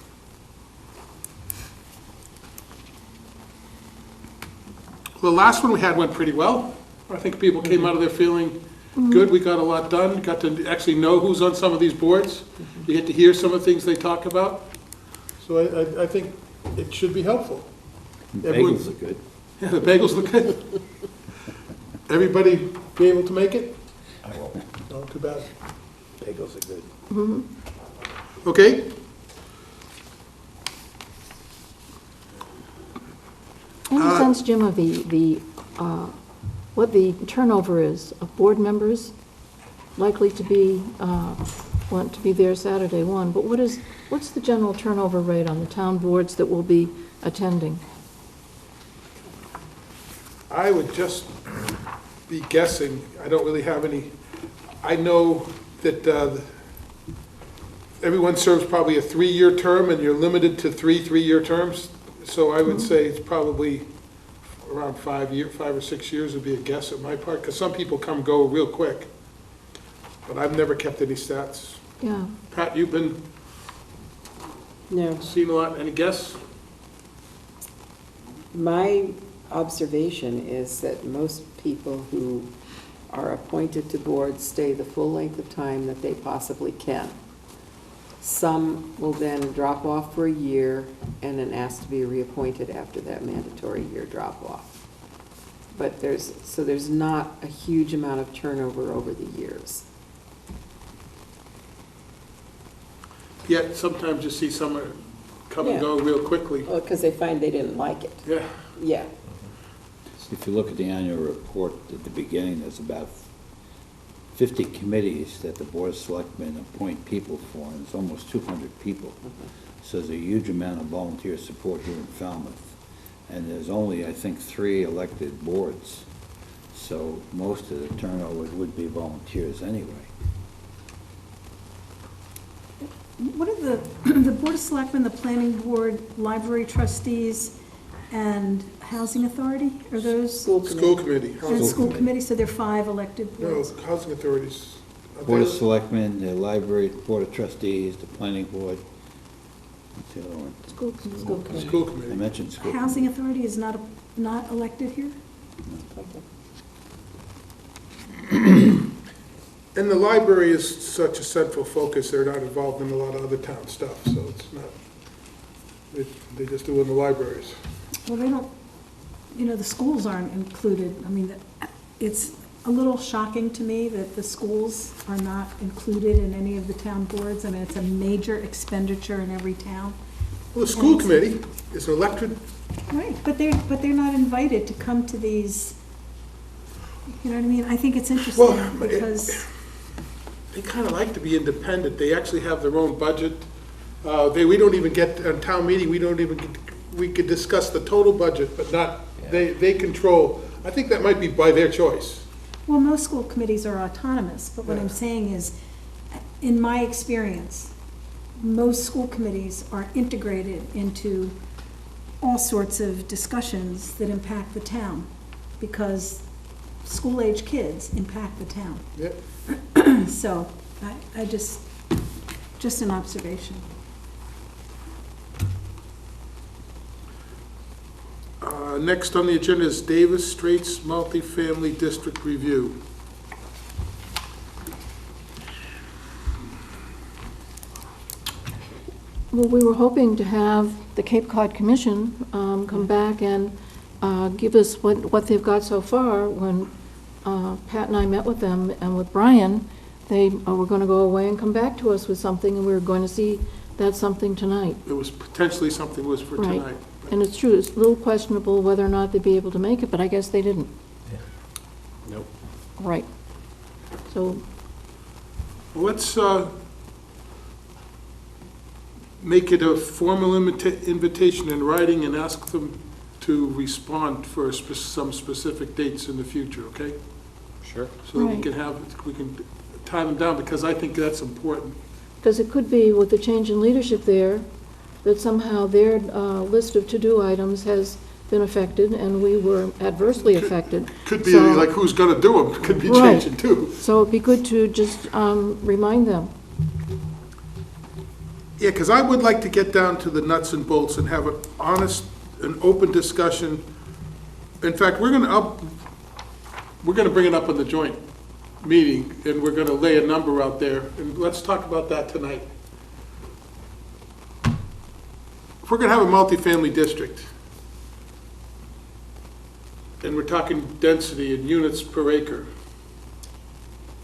Well, the last one we had went pretty well. I think people came out of there feeling good. We got a lot done, got to actually know who's on some of these boards. You get to hear some of the things they talk about. So I think it should be helpful. The Everyone- bagels look good. Yeah, the bagels look good. Everybody be able to make it? I will. Not too bad. Bagels are good. Okay. Any sense, Jim, of what the turnover is of board members likely to be, want to be there Saturday one, but what's the general turnover rate on the town boards that will be attending? I would just be guessing. I don't really have any. I know that everyone serves probably a 3-year term, and you're limited to 3 3-year terms. So I would say it's probably around 5 or 6 years would be a guess at my part, because some people come go real quick. But I've never kept any stats. Yeah, Pat, you've been No. seeing a lot. Any guess? My observation is that most people who are appointed to boards stay the full length of time that they possibly can. Some will then drop off for a year and then ask to be reappointed after that mandatory year drop-off. But there's not a huge amount of turnover over the years. Yet sometimes you see someone come and Yeah. go real quickly. Well, because they find they didn't like it. Yeah. Yeah. If you look at the annual report at the beginning, there's about 50 committees that the Board of Selectmen appoint people for, and it's almost 200 people. So there's a huge amount of volunteer support here in Falmouth. And there's only, I think, 3 elected boards. So most of the turnover would be volunteers anyway. What are the Board of Selectmen, the Planning Board, Library Trustees, and Housing Authority? Are those, School committee. and School Committee, so there are 5 elected No, boards? housing authorities. Board of Selectmen, the Library, Board of Trustees, the Planning Board. What's the other one? school committee. School I committee. mentioned school. Housing Authority is not elected here? And the library is such a central focus, they're not involved in a lot of other town stuff, so it's not, they just do in the libraries. Well, they don't, the schools aren't included. I mean, it's a little shocking to me that the schools are not included in any of the town boards. I mean, it's a major expenditure in every town. Well, the school committee is elected, Right, but they're not invited to come to these, you know what I mean? I think it's interesting Well, because, they kind of like to be independent, they actually have their own budget. We don't even get, on town meeting, we could discuss the total budget, but not, they control, I think that might be by their choice. well, most school committees are autonomous, but what I'm saying is, in my experience, most school committees are integrated into all sorts of discussions that impact the town, because school-age kids impact the town. Yep. So, I just an observation. Next on the agenda is Davis Straits Multifamily District Review. Well, we were hoping to have the Cape Cod Commission come back and give us what they've got so far. When Pat and I met with them and with Brian, they were going to go away and come back to us with something, and we were going to see that something tonight. It was potentially something was for Right. tonight. And it's true, it's a little questionable whether or not they'd be able to make it, but I guess they didn't. Nope. Right. So, Let's make it a formal invitation in writing and ask them to respond for some specific dates in the future, okay? Sure. So that Right. we can time them down, because I think that's important. because it could be with the change in leadership there, that somehow their list of to-do items has been affected, and we were adversely affected. Could be So- like who's gonna do them, could be Right. changing too. So it'd be good to just remind them. Yeah, because I would like to get down to the nuts and bolts and have an honest and open discussion. In fact, we're gonna bring it up in the joint meeting, and we're gonna lay a number out there, and let's talk about that tonight. If we're gonna have a multifamily district, and we're talking density in units per acre.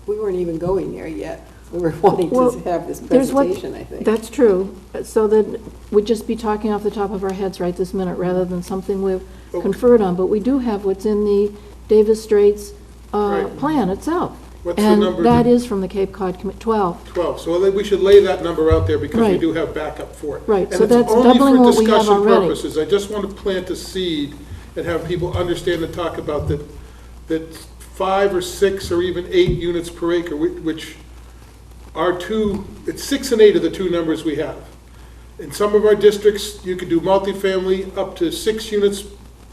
We weren't even going there yet. We were wanting Well, to have this There's what- presentation, I think. That's true. So then we'd just be talking off the top of our heads right this minute, rather than something we've conferred on. But we do have what's in the Davis Straits Right. plan itself. What's the number? And that is from the Cape Cod 12. 12, so we should lay that number out there because we Right. do have backup for it. Right, And so it's that's only for doubling what we have discussion already. purposes. I just want to plant a seed and have people understand and talk about that 5 or 6 or even 8 units per acre, which are it's 6 and 8 are the two numbers we have. In some of our districts, you could do multifamily up to 6 units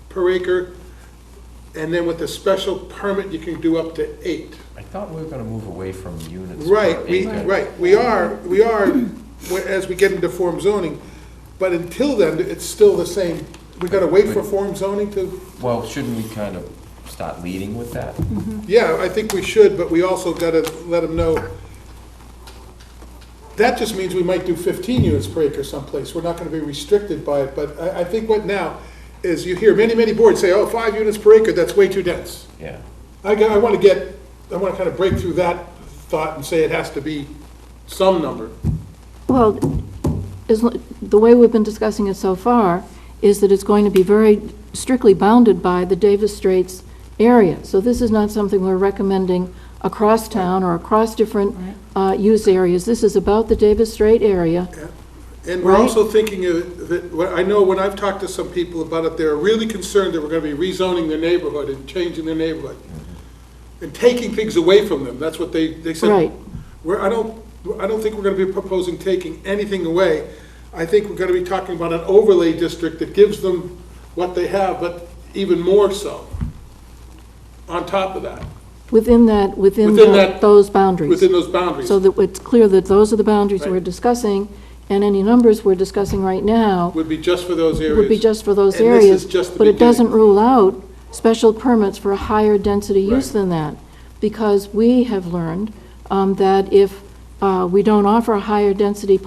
per acre, and then with a special permit, you can do up to 8. I thought we were gonna move away from units. Right, per we, acre. right, we are, as we get into form zoning, but until then, it's still the same. We gotta wait for form zoning to, Well, shouldn't we kind of start leading with that? yeah, I think we should, but we also gotta let them know. That just means we might do 15 units per acre someplace. We're not gonna be restricted by it, but I think what now is you hear many boards say, oh, 5 units per acre, that's way too dense. Yeah. I want to kind of break through that thought and say it has to be some number. Well, the way we've been discussing it so far is that it's going to be very strictly bounded by the Davis Straits area. So this is not something we're recommending across town or across different use areas. This is about the Davis Strait area. And we're Right. also thinking of that, I know when I've talked to some people about it, they're really concerned that we're going to be rezoning their neighborhood and changing their neighborhood and taking things away from them. That's what they said. Right. I don't think we're going to be proposing taking anything away. I think we're going to be talking about an overlay district that gives them what they have, but even more so on top of that, Within that- those boundaries. within those boundaries. So that it's clear that those are the boundaries Right. we're discussing, and any numbers we're discussing right now Would be just for those areas. would be just for those And this areas. is just the But it beginning. doesn't rule out special permits for a higher density use Right. than that. Because we have learned that if we don't offer a higher density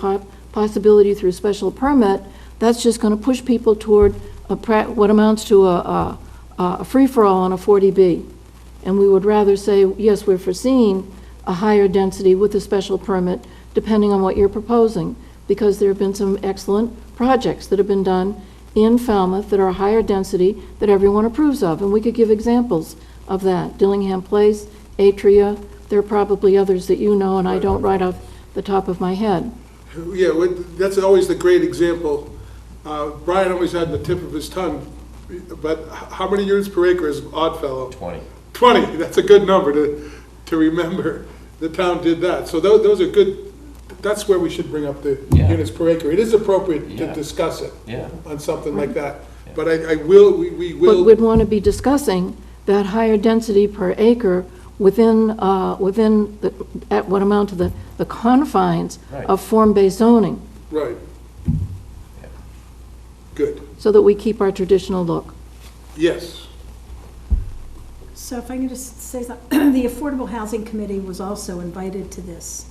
possibility through special permit, that's just going to push people toward what amounts to a free-for-all on a 40B. And we would rather say, yes, we're foreseeing a higher density with a special permit, depending on what you're proposing, because there have been some excellent projects that have been done in Falmouth that are higher density that everyone approves of, and we could give examples of that. Dillingham Place, Atria, there are probably others that you know, and I don't right off the top of my head. Yeah, that's always the great example. Brian always had the tip of his tongue, but how many units per acre is Oddfellow? 20. 20, that's a good number to remember. The town did that. So those are good, that's where we should bring up the Yeah. units per acre. It is appropriate to Yeah. discuss it Yeah. on something like that. Yeah. But we But will, we'd want to be discussing that higher density per acre within at what amount to the confines Right. of form-based zoning, right. Yeah. Good, so that we keep our traditional look. yes. So if I can just say something, the Affordable Housing Committee was also invited to this.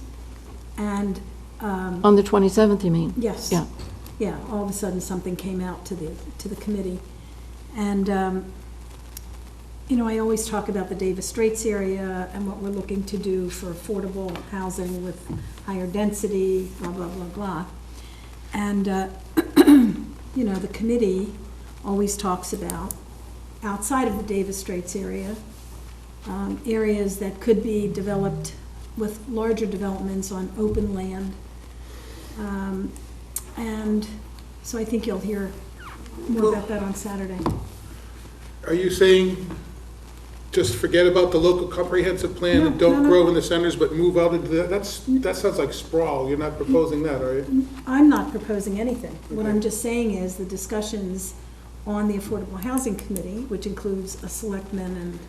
And, On the 27th, you mean? yes. Yeah. Yeah, all of a sudden, something came out to the committee. And, I always talk about the Davis Straits area and what we're looking to do for affordable housing with higher density, blah, blah, blah, blah. And, the committee always talks about, outside of the Davis Straits area, areas that could be developed with larger developments on open land. And so I think you'll hear more about that on Saturday. Are you saying just forget about the local comprehensive plan and No, don't no, no. grow in the centers, but move out into that? That sounds like sprawl. You're not proposing that, are you? I'm not proposing anything. What Okay. I'm just saying is the discussions on the Affordable Housing Committee, which includes a selectman and,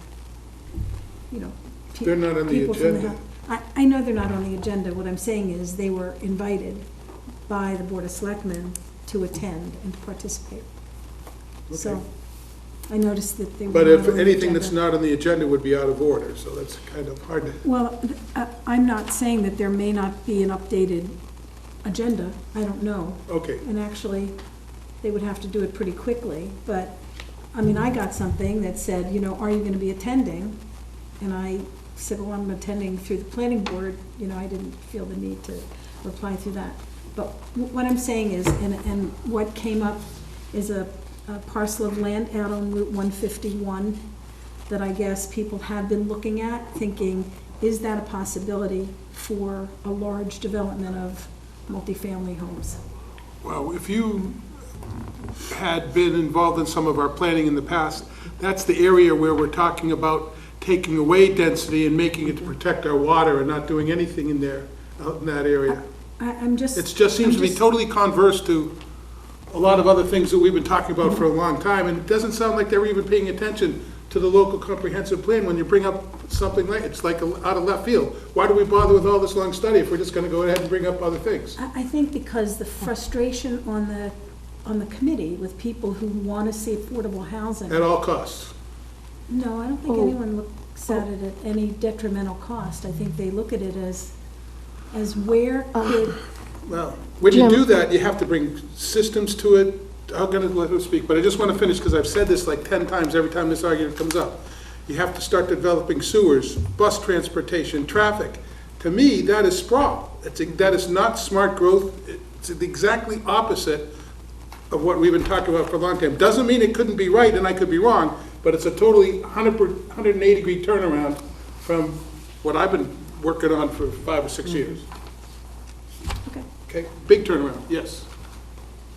They're not on the people from agenda. I know they're not on the agenda. What I'm saying is they were invited by the Board of Selectmen to attend and to participate. So Okay. I noticed that they were But not if on the anything that's agenda. not on the agenda would be out of order, so that's kind of hard to, Well, I'm not saying that there may not be an updated agenda. I don't know. okay. And actually, they would have to do it pretty quickly, but I mean, I got something that said, you know, are you going to be attending? And I said, well, I'm attending through the planning board. You know, I didn't feel the need to reply through that. But what I'm saying is, and what came up is a parcel of land out on Route 151 that I guess people have been looking at, thinking, is that a possibility for a large development of multifamily homes? Well, if you had been involved in some of our planning in the past, that's the area where we're talking about taking away density and making it to protect our water and not doing anything in there, out in that area. I'm just. It just seems to be totally converse to a lot of other things that we've been talking about for a long time, and it doesn't sound like they're even paying attention to the local comprehensive plan when you bring up something like, it's like out of left field. Why do we bother with all this long study if we're just gonna go ahead and bring up other things? I think because the frustration on the committee with people who want to see affordable housing. At all costs. No, I don't think anyone looks at it at any detrimental cost. I think they look at it as where could. Well, when you Jim. do that, you have to bring systems to it. I'm gonna let her speak, but I just wanna finish, because I've said this like 10 times every time this argument comes up. You have to start developing sewers, bus transportation, traffic. To me, that is sprawl. That is not smart growth. It's exactly opposite of what we've been talking about for a long time. Doesn't mean it couldn't be right and I could be wrong, but it's a totally 180-degree turnaround from what I've been working on for 5 or 6 years. Okay. Okay, big turnaround, yes.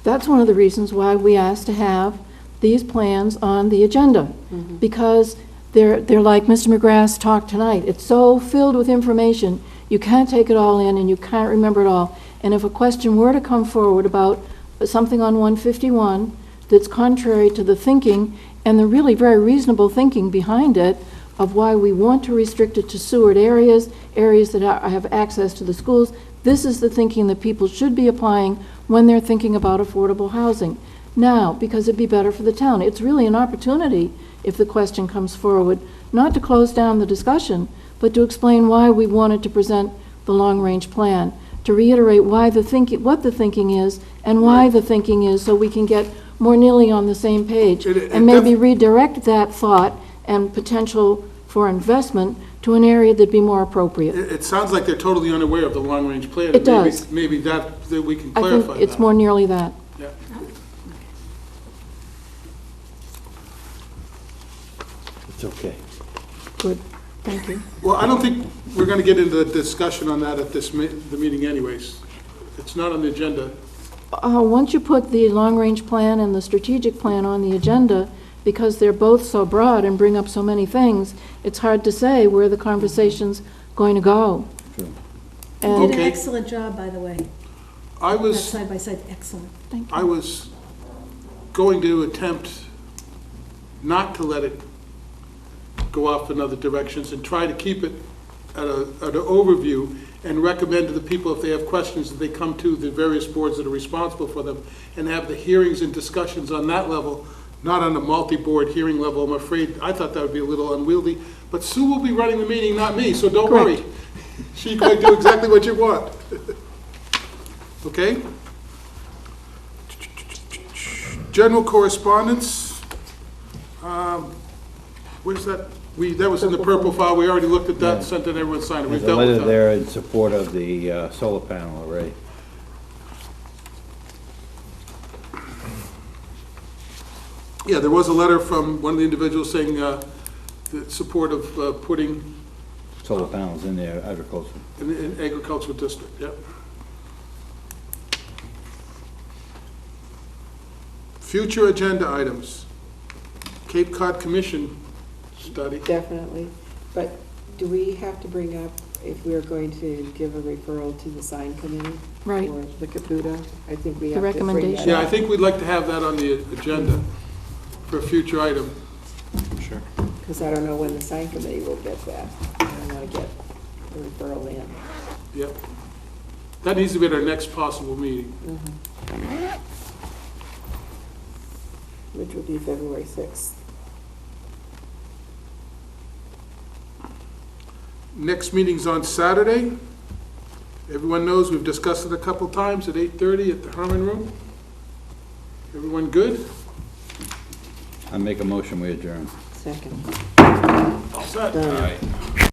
That's one of the reasons why we asked to have these plans on the agenda, because they're like Mr. McGrath's talk tonight. It's so filled with information, you can't take it all in and you can't remember it all. And if a question were to come forward about something on 151 that's contrary to the thinking and the really very reasonable thinking behind it of why we want to restrict it to sewered areas, areas that have access to the schools, this is the thinking that people should be applying when they're thinking about affordable housing. Now, because it'd be better for the town, it's really an opportunity, if the question comes forward, not to close down the discussion, but to explain why we wanted to present the long-range plan, to reiterate why the thinking, what the thinking is, and why the thinking is, so we can get more nearly on the same page, and maybe redirect that thought and potential for investment to an area that'd be more appropriate. It sounds like they're totally unaware of the long-range plan. It does. Maybe that we can I clarify think it's that. more nearly that. Yeah. It's okay. Good, thank you. Well, I don't think we're going to get into the discussion on that at the meeting anyways. It's not on the agenda. Once you put the long-range plan and the strategic plan on the agenda, because they're both so broad and bring up so many things, it's hard to say where the conversation's going to go. Sure. You And did an Okay. excellent job, by the way. I That was side by side, excellent. thank you. I was going to attempt not to let it go off in other directions and try to keep it at an overview and recommend to the people, if they have questions, that they come to the various boards that are responsible for them and have the hearings and discussions on that level, not on a multi-board hearing level. I'm afraid, I thought that would be a little unwieldy, but Sue will be running the meeting, not me, so don't worry. She's going to do exactly what you want. Okay? General correspondence. Where's that? That was in the purple file. We already looked at that, Yeah. sent it, everyone signed it. We've There's a dealt with letter that. there in support of the solar panel array. Yeah, there was a letter from one of the individuals saying the support of putting Solar panels in their agriculture. in agricultural district, yep. Future agenda items. Cape Cod Commission study. Definitely. But do we have to bring up if we're going to give a referral to the sign committee? Right. Or the Caputa? I think we The have to bring that recommendation. Yeah, I up. think we'd like to have that on the agenda for a future item. Sure. Because I don't know when the sign committee will get that. I don't want to get the referral in. Yep. That needs to be at our next possible meeting. Which would be February 6th. Next meeting's on Saturday. Everyone knows, we've discussed it a couple times, at 8:30 at the Harmon Room. Everyone good? I make a motion, we adjourn. Second. All set. Done. Aye.